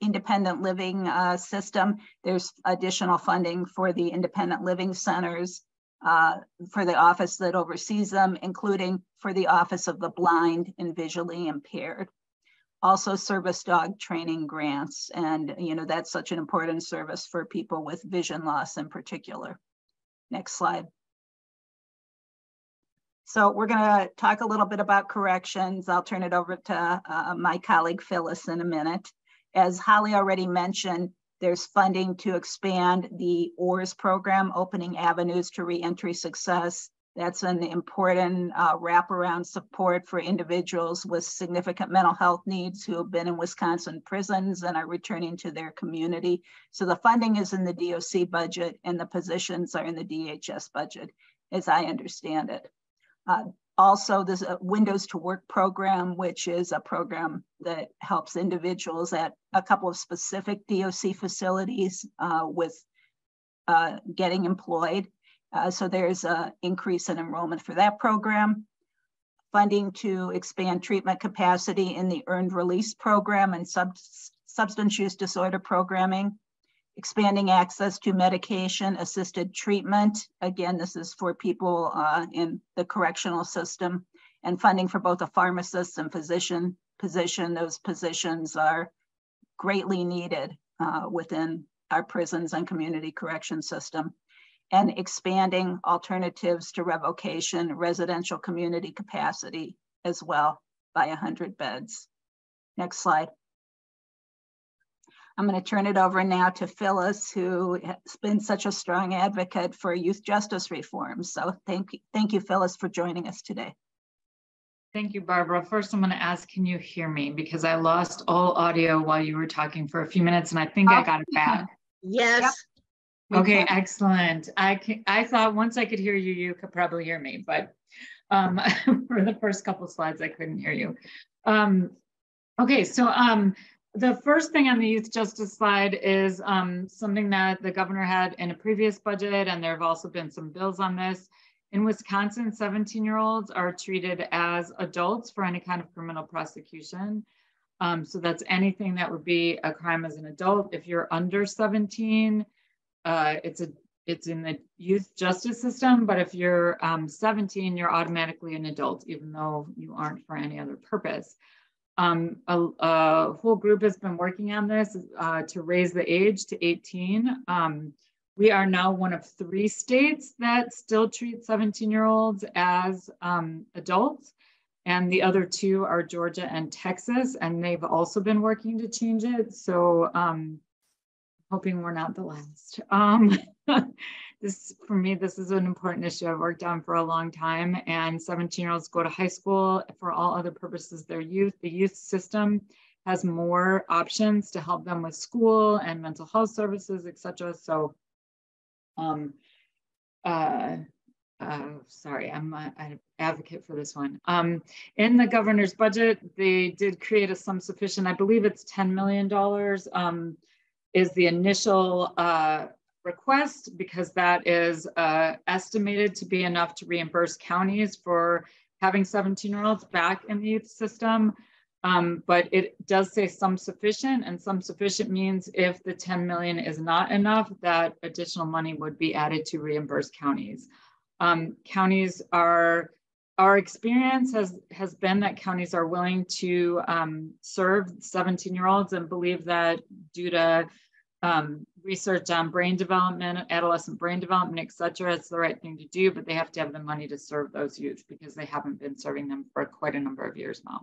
independent living system, there's additional funding for the independent living centers, for the office that oversees them, including for the Office of the Blind and Visually Impaired. Also service dog training grants. And that's such an important service for people with vision loss in particular. Next slide. So we're gonna talk a little bit about corrections. I'll turn it over to my colleague Phyllis in a minute. As Holly already mentioned, there's funding to expand the OARS program, Opening Avenues to Reentry Success. That's an important wraparound support for individuals with significant mental health needs who have been in Wisconsin prisons and are returning to their community. So the funding is in the DOC budget and the positions are in the DHS budget, as I understand it. Also, there's a Windows to Work program, which is a program that helps individuals at a couple of specific DOC facilities with getting employed. So there's an increase in enrollment for that program. Funding to expand treatment capacity in the earned release program and substance use disorder programming. Expanding access to medication assisted treatment. Again, this is for people in the correctional system, and funding for both a pharmacist and physician position. Those positions are greatly needed within our prisons and community correction system. And expanding alternatives to revocation, residential community capacity as well by 100 beds. Next slide. I'm going to turn it over now to Phyllis, who has been such a strong advocate for youth justice reform. So thank you, Phyllis, for joining us today. Thank you, Barbara. First, I'm going to ask, can you hear me? Because I lost all audio while you were talking for a few minutes, and I think I got it back. Yes. Yep. Okay, excellent. I thought once I could hear you, you could probably hear me, but for the first couple slides, I couldn't hear you. Okay, so the first thing on the youth justice slide is something that the governor had in a previous budget, and there have also been some bills on this. In Wisconsin, 17-year-olds are treated as adults for any kind of criminal prosecution. So that's anything that would be a crime as an adult. If you're under 17, it's in the youth justice system, but if you're 17, you're automatically an adult, even though you aren't for any other purpose. A whole group has been working on this to raise the age to 18. We are now one of 3 states that still treat 17-year-olds as adults, and the other 2 are Georgia and Texas, and they've also been working to change it. So hoping we're not the last. For me, this is an important issue I've worked on for a long time, and 17-year-olds go to high school. For all other purposes, they're youth. The youth system has more options to help them with school and mental health services, et cetera. So, sorry, I'm an advocate for this one. In the governor's budget, they did create a sum sufficient, I believe it's $10 million, is the initial request, because that is estimated to be enough to reimburse counties for having 17-year-olds back in the youth system. But it does say sum sufficient, and sum sufficient means if the 10 million is not enough, that additional money would be added to reimburse counties. Counties are, our experience has been that counties are willing to serve 17-year-olds and believe that due to research on brain development, adolescent brain development, et cetera, it's the right thing to do, but they have to have the money to serve those youth because they haven't been serving them for quite a number of years now.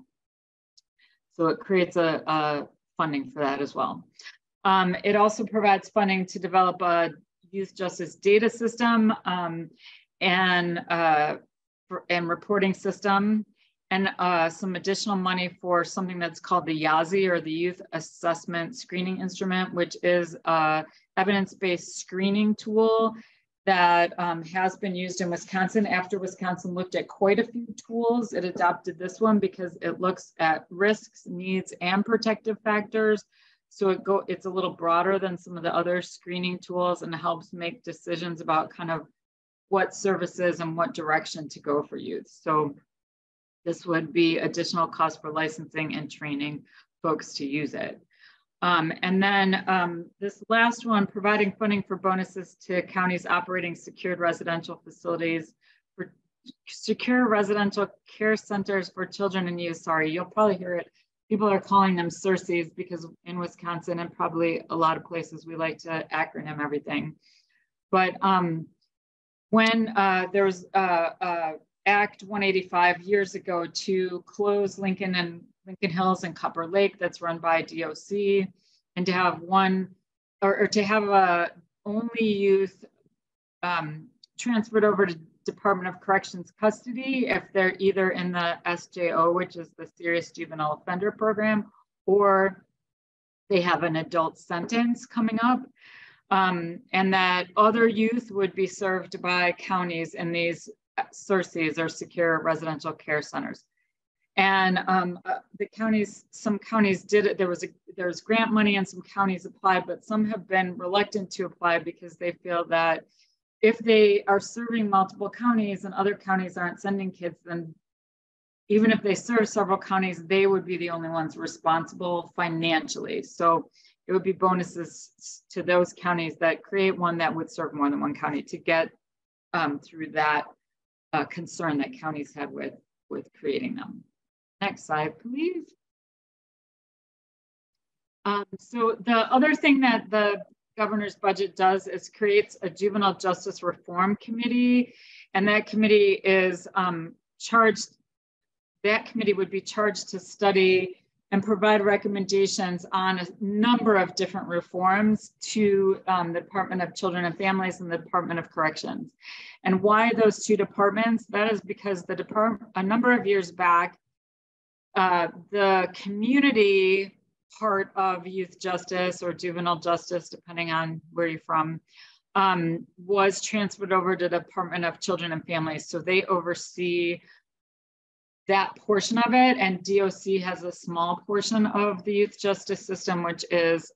So it creates a funding for that as well. It also provides funding to develop a youth justice data system and reporting system, and some additional money for something that's called the YASI, or the Youth Assessment Screening Instrument, which is a evidence-based screening tool that has been used in Wisconsin. After Wisconsin looked at quite a few tools, it adopted this one because it looks at risks, needs, and protective factors. So it's a little broader than some of the other screening tools, and helps make decisions about kind of what services and what direction to go for youth. So this would be additional cost for licensing and training folks to use it. And then this last one, providing funding for bonuses to counties operating secured residential facilities for secure residential care centers for children and youth. Sorry, you'll probably hear it. People are calling them CERCES because in Wisconsin and probably a lot of places we like to acronym everything. But when there was Act 185 years ago to close Lincoln Hills and Copper Lake, that's run by DOC, and to have one, or to have only youth transferred over Department of Corrections custody if they're either in the SJO, which is the Serious Juvenile Offender Program, or they have an adult sentence coming up. And that other youth would be served by counties in these SERCs, or Secure Residential Care Centers. And the counties, some counties did it. There was grant money and some counties applied, but some have been reluctant to apply because they feel that if they are serving multiple counties and other counties aren't sending kids, then even if they serve several counties, they would be the only ones responsible financially. So it would be bonuses to those counties that create one that would serve more than one county to get through that concern that counties had with creating them. Next slide, please. So the other thing that the governor's budget does is creates a juvenile justice reform committee, and that committee is charged. That committee would be charged to study and provide recommendations on a number of different reforms to the Department of Children and Families and the Department of Corrections. And why those two departments? That is because the department, a number of years back, the community part of youth justice or juvenile justice, depending on where you're from, was transferred over to the Department of Children and Families. So they oversee that portion of it, and DOC has a small portion of the youth justice system, which is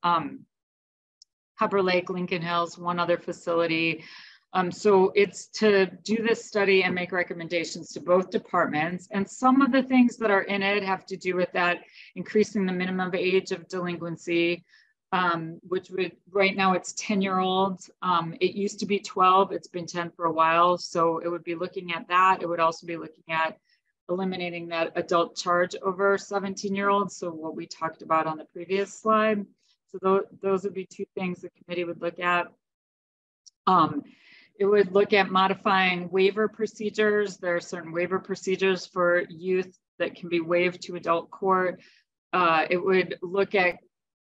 Copper Lake, Lincoln Hills, one other facility. So it's to do this study and make recommendations to both departments. And some of the things that are in it have to do with that, increasing the minimum age of delinquency, which would, right now it's 10-year-olds. It used to be 12, it's been 10 for a while. So it would be looking at that. It would also be looking at eliminating that adult charge over 17-year-olds. So what we talked about on the previous slide. So those would be two things the committee would look at. It would look at modifying waiver procedures. There are certain waiver procedures for youth that can be waived to adult court. It would look at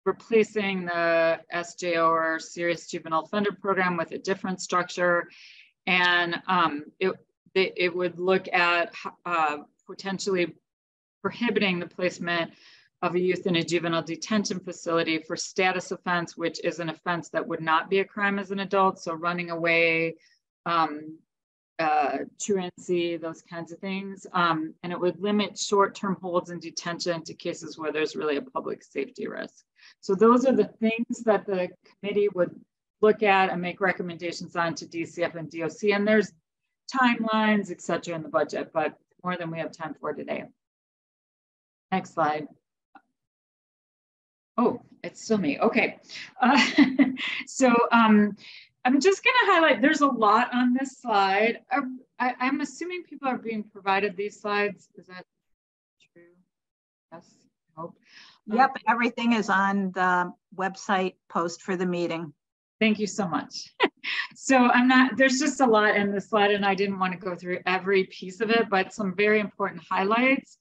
replacing the SJO, or Serious Juvenile Offender Program, with a different structure. And it would look at potentially prohibiting the placement of a youth in a juvenile detention facility for status offense, which is an offense that would not be a crime as an adult. So running away, truancy, those kinds of things. And it would limit short-term holds in detention to cases where there's really a public safety risk. So those are the things that the committee would look at and make recommendations on to DCF and DOC. And there's timelines, et cetera, in the budget, but more than we have time for today. Next slide. Oh, it's still me. Okay. So I'm just going to highlight, there's a lot on this slide. I'm assuming people are being provided these slides. Is that true? Yes, I hope. Yep, everything is on the website post for the meeting. Thank you so much. So there's just a lot in this slide, and I didn't want to go through every piece of it, but some very important highlights.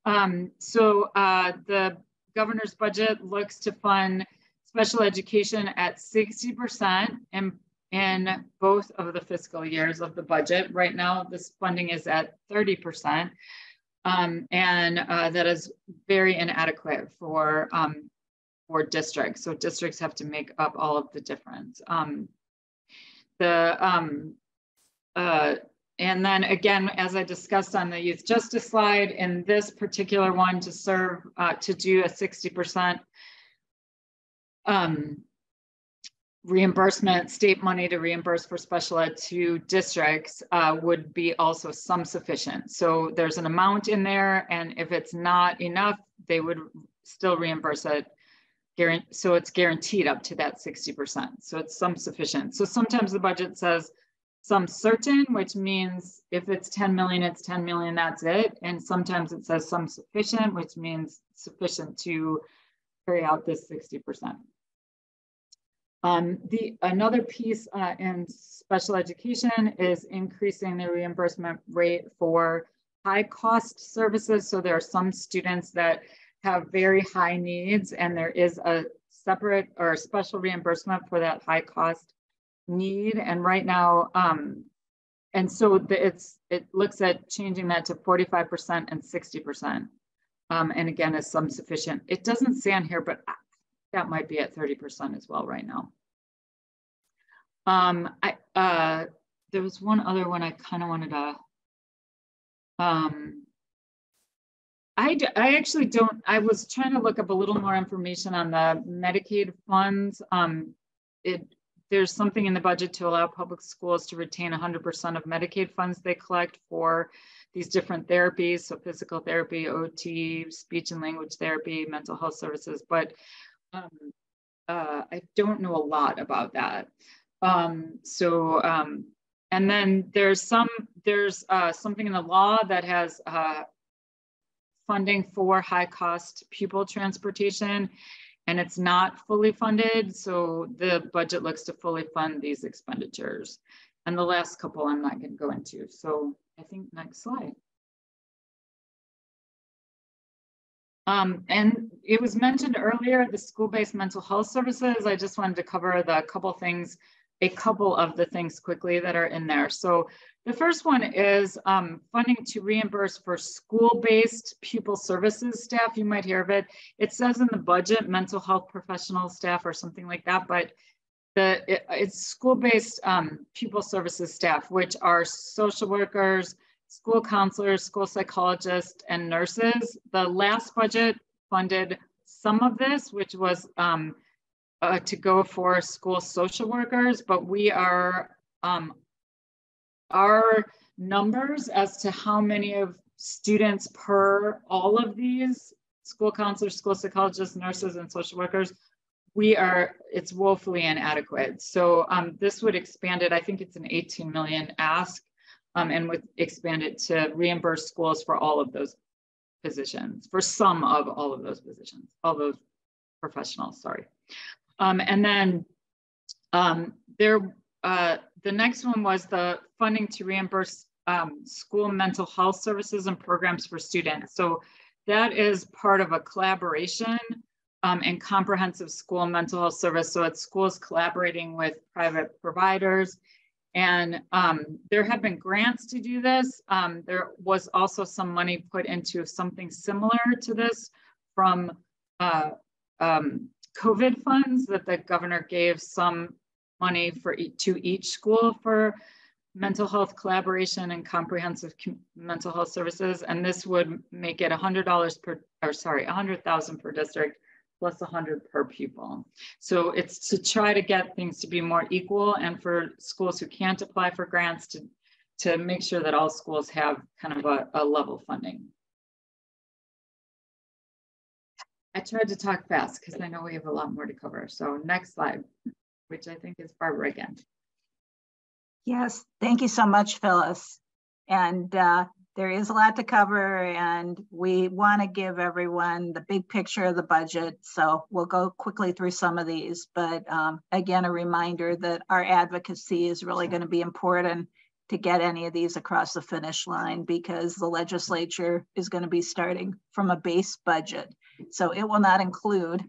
The governor's budget looks to fund special education at 60% in both of the fiscal years of the budget. Right now, this funding is at 30%, and that is very inadequate for districts. So districts have to make up all of the difference. And then again, as I discussed on the youth justice slide, in this particular one, to do a 60% reimbursement, state money to reimburse for special ed to districts would be also some sufficient. So there's an amount in there, and if it's not enough, they would still reimburse it. So it's guaranteed up to that 60%. So it's some sufficient. So sometimes the budget says some certain, which means if it's 10 million, it's 10 million, that's it. And sometimes it says some sufficient, which means sufficient to carry out this 60%. Another piece in special education is increasing the reimbursement rate for high cost services. So there are some students that have very high needs, and there is a separate or special reimbursement for that high cost need. And right now, and so it looks at changing that to 45% and 60%. And again, is some sufficient. It doesn't say on here, but that might be at 30% as well right now. There was one other one I kind of wanted to. I actually don't. I was trying to look up a little more information on the Medicaid funds. There's something in the budget to allow public schools to retain 100% of Medicaid funds they collect for these different therapies, so physical therapy, OT, speech and language therapy, mental health services, but I don't know a lot about that. And then there's something in the law that has funding for high cost pupil transportation, and it's not fully funded. So the budget looks to fully fund these expenditures. And the last couple I'm not going to go into. So I think next slide. And it was mentioned earlier, the school-based mental health services. I just wanted to cover a couple of the things quickly that are in there. So the first one is funding to reimburse for school-based pupil services staff. You might hear of it. It says in the budget, mental health professional staff or something like that, but it's school-based pupil services staff, which are social workers, school counselors, school psychologists, and nurses. The last budget funded some of this, which was to go for school social workers, but we are, our numbers as to how many of students per all of these school counselors, school psychologists, nurses, and social workers, it's woefully inadequate. So this would expand it. I think it's an 18 million ask, and would expand it to reimburse schools for all of those positions, for some of all of those positions, all those professionals, sorry. And then the next one was the funding to reimburse school mental health services and programs for students. So that is part of a collaboration and comprehensive school mental health service. So it's schools collaborating with private providers. And there have been grants to do this. There was also some money put into something similar to this from COVID funds that the governor gave some money to each school for mental health collaboration and comprehensive mental health services. And this would make it $100,000 per district plus 100 per pupil. So it's to try to get things to be more equal, and for schools who can't apply for grants to make sure that all schools have kind of a level funding. I tried to talk fast because I know we have a lot more to cover. So next slide, which I think is Barbara again. Yes, thank you so much, Phyllis. And there is a lot to cover, and we want to give everyone the big picture of the budget. So we'll go quickly through some of these, but again, a reminder that our advocacy is really going to be important to get any of these across the finish line, because the legislature is going to be starting from a base budget. So it will not include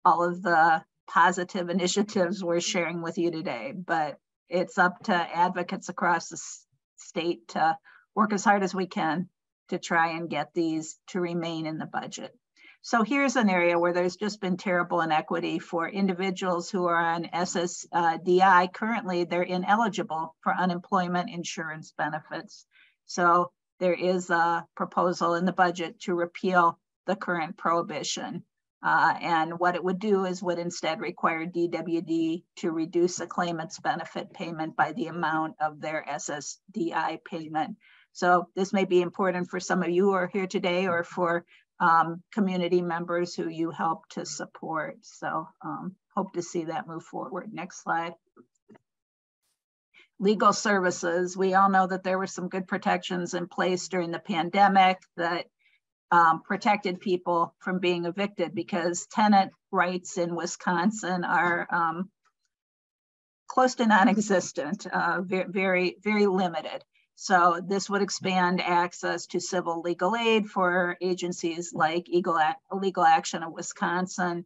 all of the positive initiatives we're sharing with you today, but it's up to advocates across the state to work as hard as we can to try and get these to remain in the budget. So here's an area where there's just been terrible inequity for individuals who are on SSDI. Currently, they're ineligible for unemployment insurance benefits. So there is a proposal in the budget to repeal the current prohibition. And what it would do is would instead require DWD to reduce the claimant's benefit payment by the amount of their SSDI payment. So this may be important for some of you who are here today, or for community members who you help to support. So hope to see that move forward. Next slide. Legal services. We all know that there were some good protections in place during the pandemic that protected people from being evicted, because tenant rights in Wisconsin are close to non-existent, very, very limited. So this would expand access to civil legal aid for agencies like Legal Action of Wisconsin,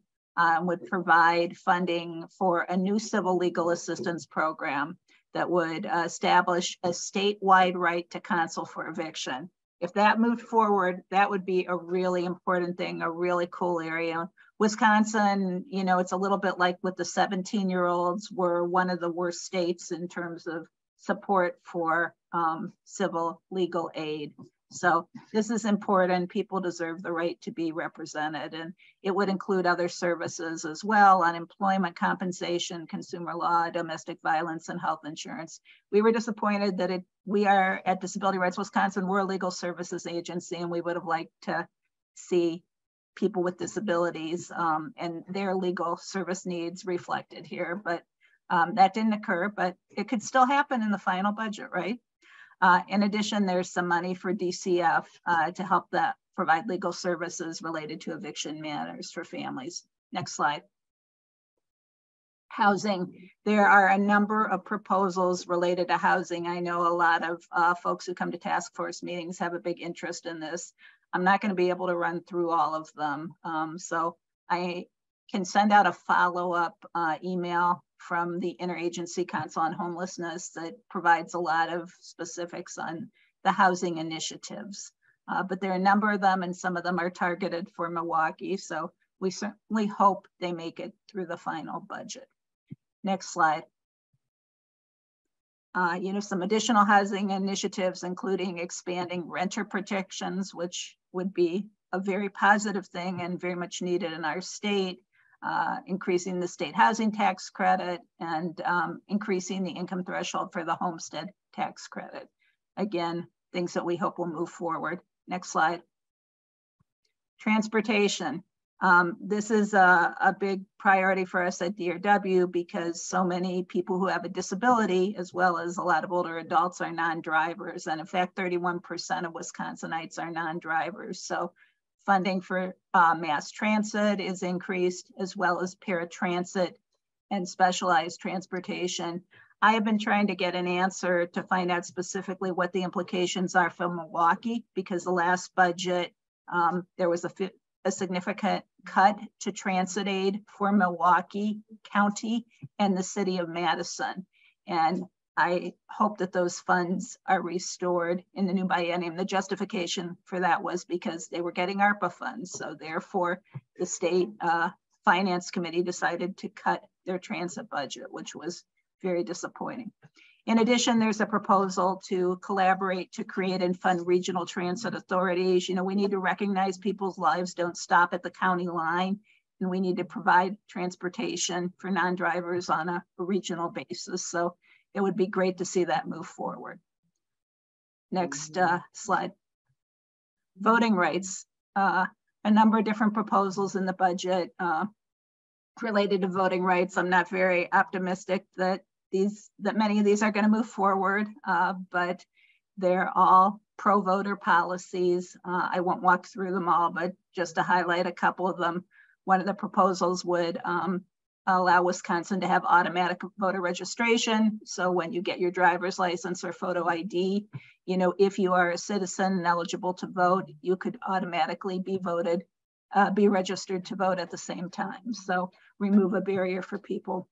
would provide funding for a new civil legal assistance program that would establish a statewide right to counsel for eviction. If that moved forward, that would be a really important thing, a really cool area. Wisconsin, you know, it's a little bit like with the 17-year-olds, we're one of the worst states in terms of support for civil legal aid. So this is important. People deserve the right to be represented, and it would include other services as well: unemployment compensation, consumer law, domestic violence, and health insurance. We were disappointed that we are at Disability Rights Wisconsin, we're a legal services agency, and we would have liked to see people with disabilities and their legal service needs reflected here, but that didn't occur, but it could still happen in the final budget, right? In addition, there's some money for DCF to help provide legal services related to eviction matters for families. Next slide. Housing. There are a number of proposals related to housing. I know a lot of folks who come to task force meetings have a big interest in this. I'm not going to be able to run through all of them. So I can send out a follow-up email from the Interagency Council on Homelessness that provides a lot of specifics on the housing initiatives. But there are a number of them, and some of them are targeted for Milwaukee. So we certainly hope they make it through the final budget. Next slide. You know, some additional housing initiatives, including expanding renter protections, which would be a very positive thing and very much needed in our state. Increasing the state housing tax credit, and increasing the income threshold for the homestead tax credit. Again, things that we hope will move forward. Next slide. Transportation. This is a big priority for us at DRW because so many people who have a disability, as well as a lot of older adults, are non-drivers. And in fact, 31% of Wisconsinites are non-drivers. So funding for mass transit is increased, as well as paratransit and specialized transportation. I have been trying to get an answer to find out specifically what the implications are for Milwaukee, because the last budget, there was a significant cut to transit aid for Milwaukee County and the city of Madison. And I hope that those funds are restored in the new biennium. The justification for that was because they were getting ARPA funds. So therefore, the state finance committee decided to cut their transit budget, which was very disappointing. In addition, there's a proposal to collaborate to create and fund regional transit authorities. You know, we need to recognize people's lives don't stop at the county line, and we need to provide transportation for non-drivers on a regional basis. So it would be great to see that move forward. Next slide. Voting rights. A number of different proposals in the budget related to voting rights. I'm not very optimistic that many of these are going to move forward, but they're all pro-voter policies. I won't walk through them all, but just to highlight a couple of them, one of the proposals would allow Wisconsin to have automatic voter registration. So when you get your driver's license or photo ID, you know, if you are a citizen and eligible to vote, you could automatically be registered to vote at the same time. So remove a barrier for people.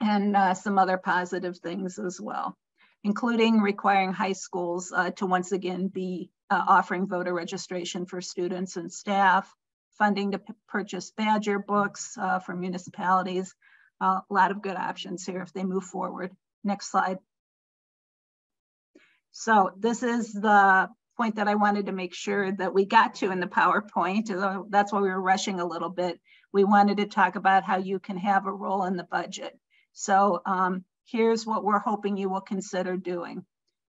And some other positive things as well, including requiring high schools to once again be offering voter registration for students and staff, funding to purchase Badger books for municipalities. A lot of good options here if they move forward. Next slide. So this is the point that I wanted to make sure that we got to in the PowerPoint. That's why we were rushing a little bit. We wanted to talk about how you can have a role in the budget. So here's what we're hoping you will consider doing.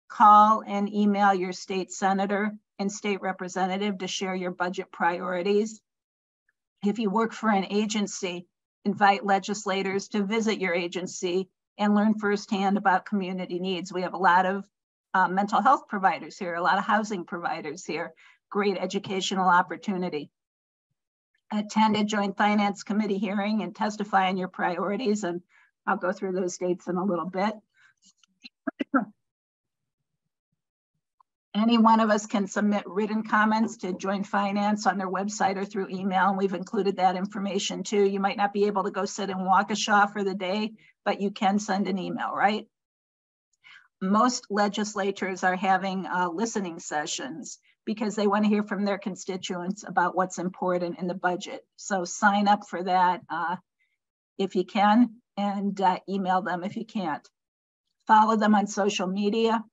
Call and email your state senator and state representative to share your budget priorities. If you work for an agency, invite legislators to visit your agency and learn firsthand about community needs. We have a lot of mental health providers here, a lot of housing providers here, great educational opportunity. Attend a joint finance committee hearing and testify on your priorities, and I'll go through those dates in a little bit. Any one of us can submit written comments to Joint Finance on their website or through email, and we've included that information too. You might not be able to go sit in Waukesha for the day, but you can send an email, right? most legislators are having listening sessions because they want to hear from their constituents about what's important in the budget. So sign up for that if you can, and email them if you can't. Follow them on social media.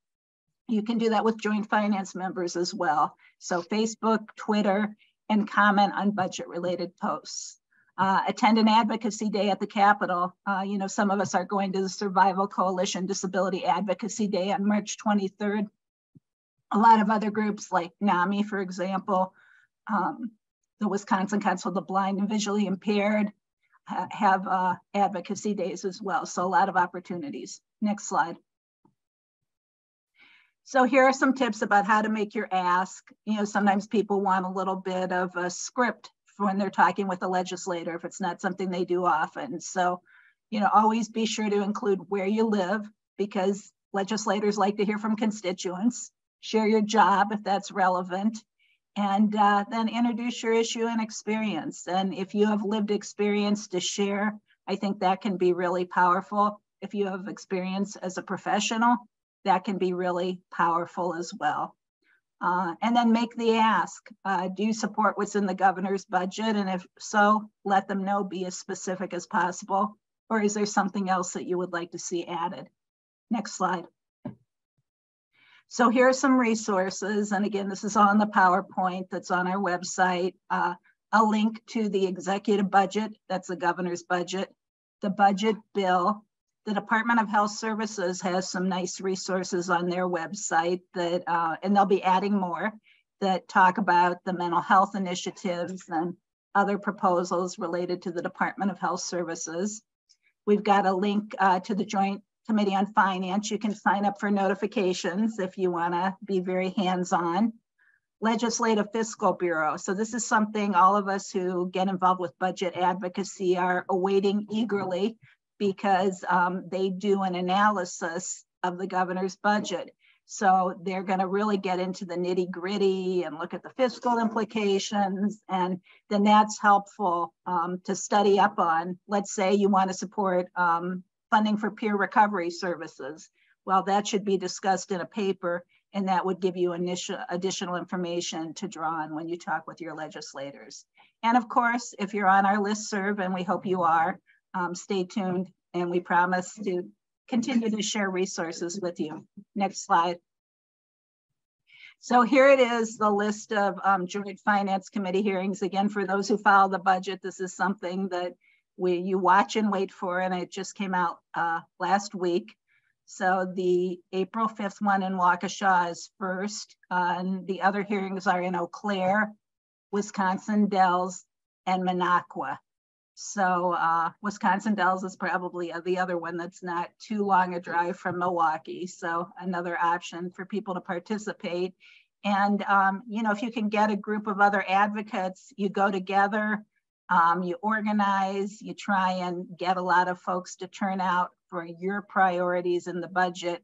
You can do that with joint finance members as well. So Facebook, Twitter, and comment on budget related posts. Attend an advocacy day at the Capitol. You know, some of us are going to the Survival Coalition Disability Advocacy Day on March 23rd. A lot of other groups like NAMI, for example, the Wisconsin Council of the Blind and Visually Impaired have advocacy days as well. So a lot of opportunities. Next slide. So here are some tips about how to make your ask. You know, sometimes people want a little bit of a script when they're talking with a legislator if it's not something they do often. So, you know, always be sure to include where you live because legislators like to hear from constituents. Share your job if that's relevant, and then introduce your issue and experience. And if you have lived experience to share, I think that can be really powerful. If you have experience as a professional, that can be really powerful as well. And then make the ask. Do you support what's in the governor's budget? And if so, let them know, be as specific as possible. Or is there something else that you would like to see added? Next slide. So here are some resources. And again, this is on the PowerPoint that's on our website. A link to the executive budget, that's the governor's budget, the budget bill. The Department of Health Services has some nice resources on their website that, and they'll be adding more that talk about the mental health initiatives and other proposals related to the Department of Health Services. We've got a link to the Joint Committee on Finance. You can sign up for notifications if you want to be very hands-on. Legislative Fiscal Bureau. So this is something all of us who get involved with budget advocacy are awaiting eagerly because they do an analysis of the governor's budget. So they're going to really get into the nitty-gritty and look at the fiscal implications. And then that's helpful to study up on. Let's say you want to support funding for peer recovery services. Well, that should be discussed in a paper, and that would give you additional information to draw on when you talk with your legislators. And of course, if you're on our listserv, and we hope you are, stay tuned, and we promise to continue to share resources with you. Next slide. So here it is, the list of Joint Finance Committee hearings. Again, for those who follow the budget, this is something that you watch and wait for, and it just came out last week. So the April 5th one in Waukesha is first, and the other hearings are in Eau Claire, Wisconsin Dells, and Minocqua. So Wisconsin Dells is probably the other one that's not too long a drive from Milwaukee. So another option for people to participate. And, you know, if you can get a group of other advocates, you go together, you organize, you try and get a lot of folks to turn out for your priorities in the budget,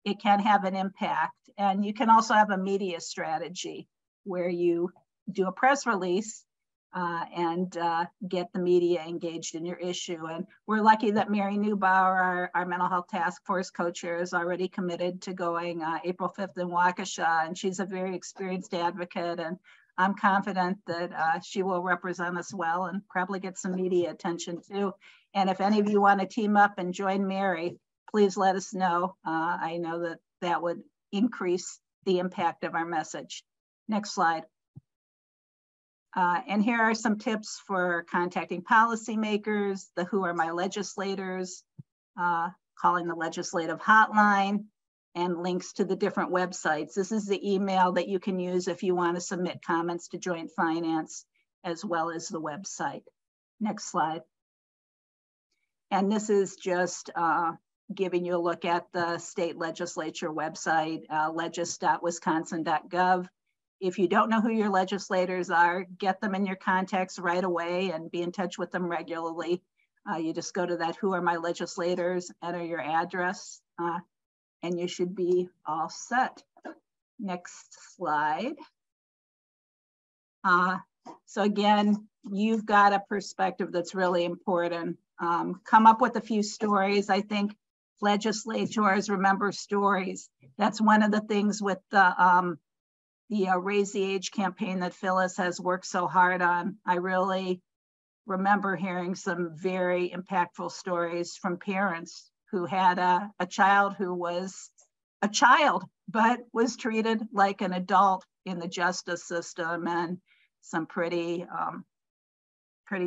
it can have an impact. And you can also have a media strategy where you do a press release and get the media engaged in your issue. And we're lucky that Mary Neubauer, our mental health task force co-chair, is already committed to going April 5th in Waukesha, and she's a very experienced advocate, and I'm confident that she will represent us well and probably get some media attention too. And if any of you want to team up and join Mary, please let us know. I know that that would increase the impact of our message. Next slide. And here are some tips for contacting policymakers, the Who Are My Legislators, calling the legislative hotline, and links to the different websites. This is the email that you can use if you want to submit comments to Joint Finance, as well as the website. Next slide. And this is just giving you a look at the state legislature website, legis.wisconsin.gov. If you don't know who your legislators are, get them in your contacts right away and be in touch with them regularly. You just go to that Who Are My Legislators, enter your address, and you should be all set. Next slide. So again, you've got a perspective that's really important. Come up with a few stories. I think legislators remember stories. That's one of the things with the Raise the Age campaign that Phyllis has worked so hard on. I really remember hearing some very impactful stories from parents who had a child who was a child, but was treated like an adult in the justice system, and some pretty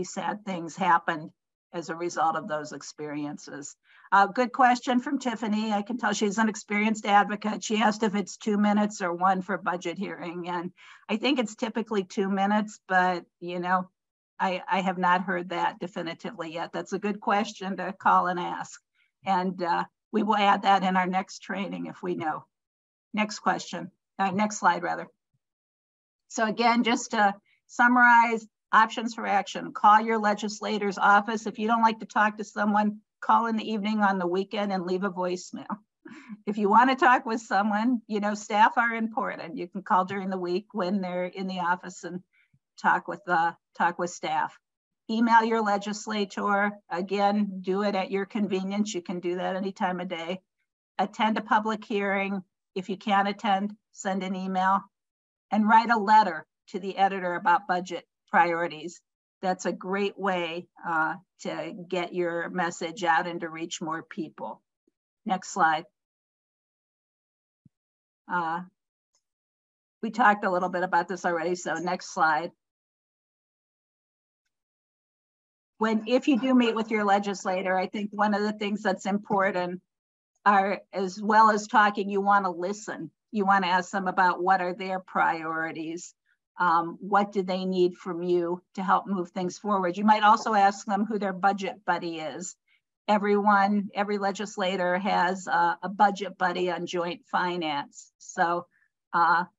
sad things happened as a result of those experiences. Good question from Tiffany. I can tell she's an experienced advocate. She asked if it's 2 minutes or 1 for budget hearing. And I think it's typically 2 minutes, but you know, I have not heard that definitively yet. That's a good question to call and ask. And we will add that in our next training if we know. Next question, next slide rather. So again, just to summarize, options for action: call your legislator's office. If you don't like to talk to someone, call in the evening on the weekend and leave a voicemail. If you want to talk with someone, you know, staff are important. You can call during the week when they're in the office and talk with staff. Email your legislator. Again, do it at your convenience. You can do that any time of day. Attend a public hearing. If you can't attend, send an email and write a letter to the editor about budget priorities. That's a great way to get your message out and to reach more people. Next slide. We talked a little bit about this already, so next slide. If you do meet with your legislator, I think one of the things that's important are, as well as talking, you want to listen. You want to ask them about what are their priorities. What do they need from you to help move things forward? You might also ask them who their budget buddy is. Every legislator has a budget buddy on joint finance. So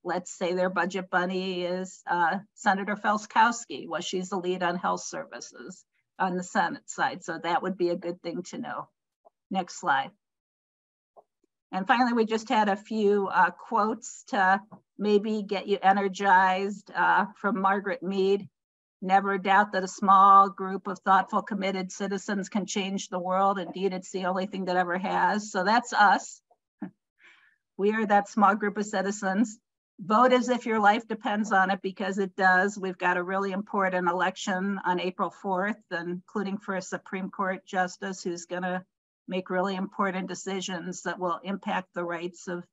let's say their budget buddy is Senator Felskowski. Well, she's the lead on health services on the Senate side. So that would be a good thing to know. Next slide. And finally, we just had a few quotes to maybe get you energized from Margaret Mead. Never doubt that a small group of thoughtful, committed citizens can change the world. Indeed, it's the only thing that ever has. So that's us. We are that small group of citizens. Vote as if your life depends on it, because it does. We've got a really important election on April 4th, including for a Supreme Court justice who's going to make really important decisions that will impact the rights of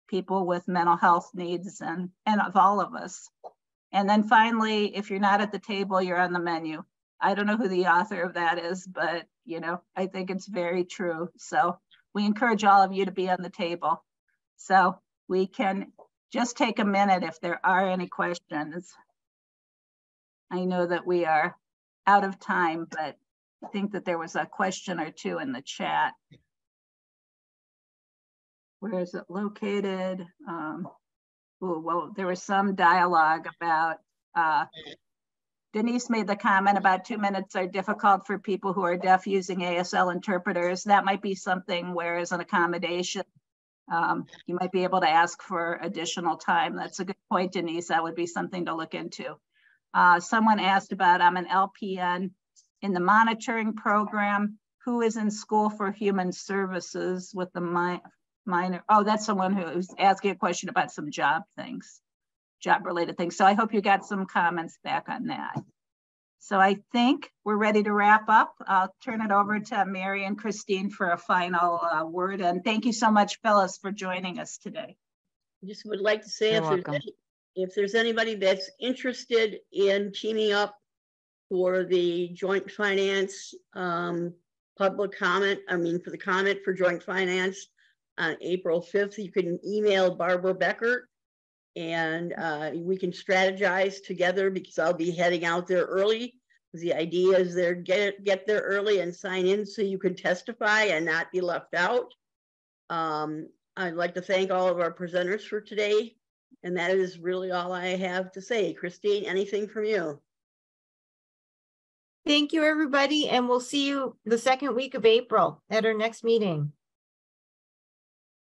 people with mental health needs and of all of us. And then finally, if you're not at the table, you're on the menu. I don't know who the author of that is, but you know, I think it's very true. So we encourage all of you to be on the table. So we can just take a minute if there are any questions. I know that we are out of time, but I think that there was a question or two in the chat. Where is it located? Well, there was some dialogue about, Denise made the comment about 2 minutes are difficult for people who are deaf using ASL interpreters. That might be something where as an accommodation, you might be able to ask for additional time. That's a good point, Denise. That would be something to look into. Someone asked about, I'm an LPN in the monitoring program. Who is in school for human services with the minor? Oh, that's someone who's asking a question about some job related things. So I hope you got some comments back on that. So I think we're ready to wrap up. I'll turn it over to Mary and Christine for a final word. And thank you so much, Phyllis, for joining us today. I just would like to say if there's anybody that's interested in teaming up for the joint finance public comment, for the comment for joint finance on April 5th, you can email Barbara Beckert and we can strategize together, because I'll be heading out there early. The idea is get there early and sign in so you can testify and not be left out. I'd like to thank all of our presenters for today. And that is really all I have to say. Christine, anything from you? Thank you, everybody. And we'll see you the second week of April at our next meeting.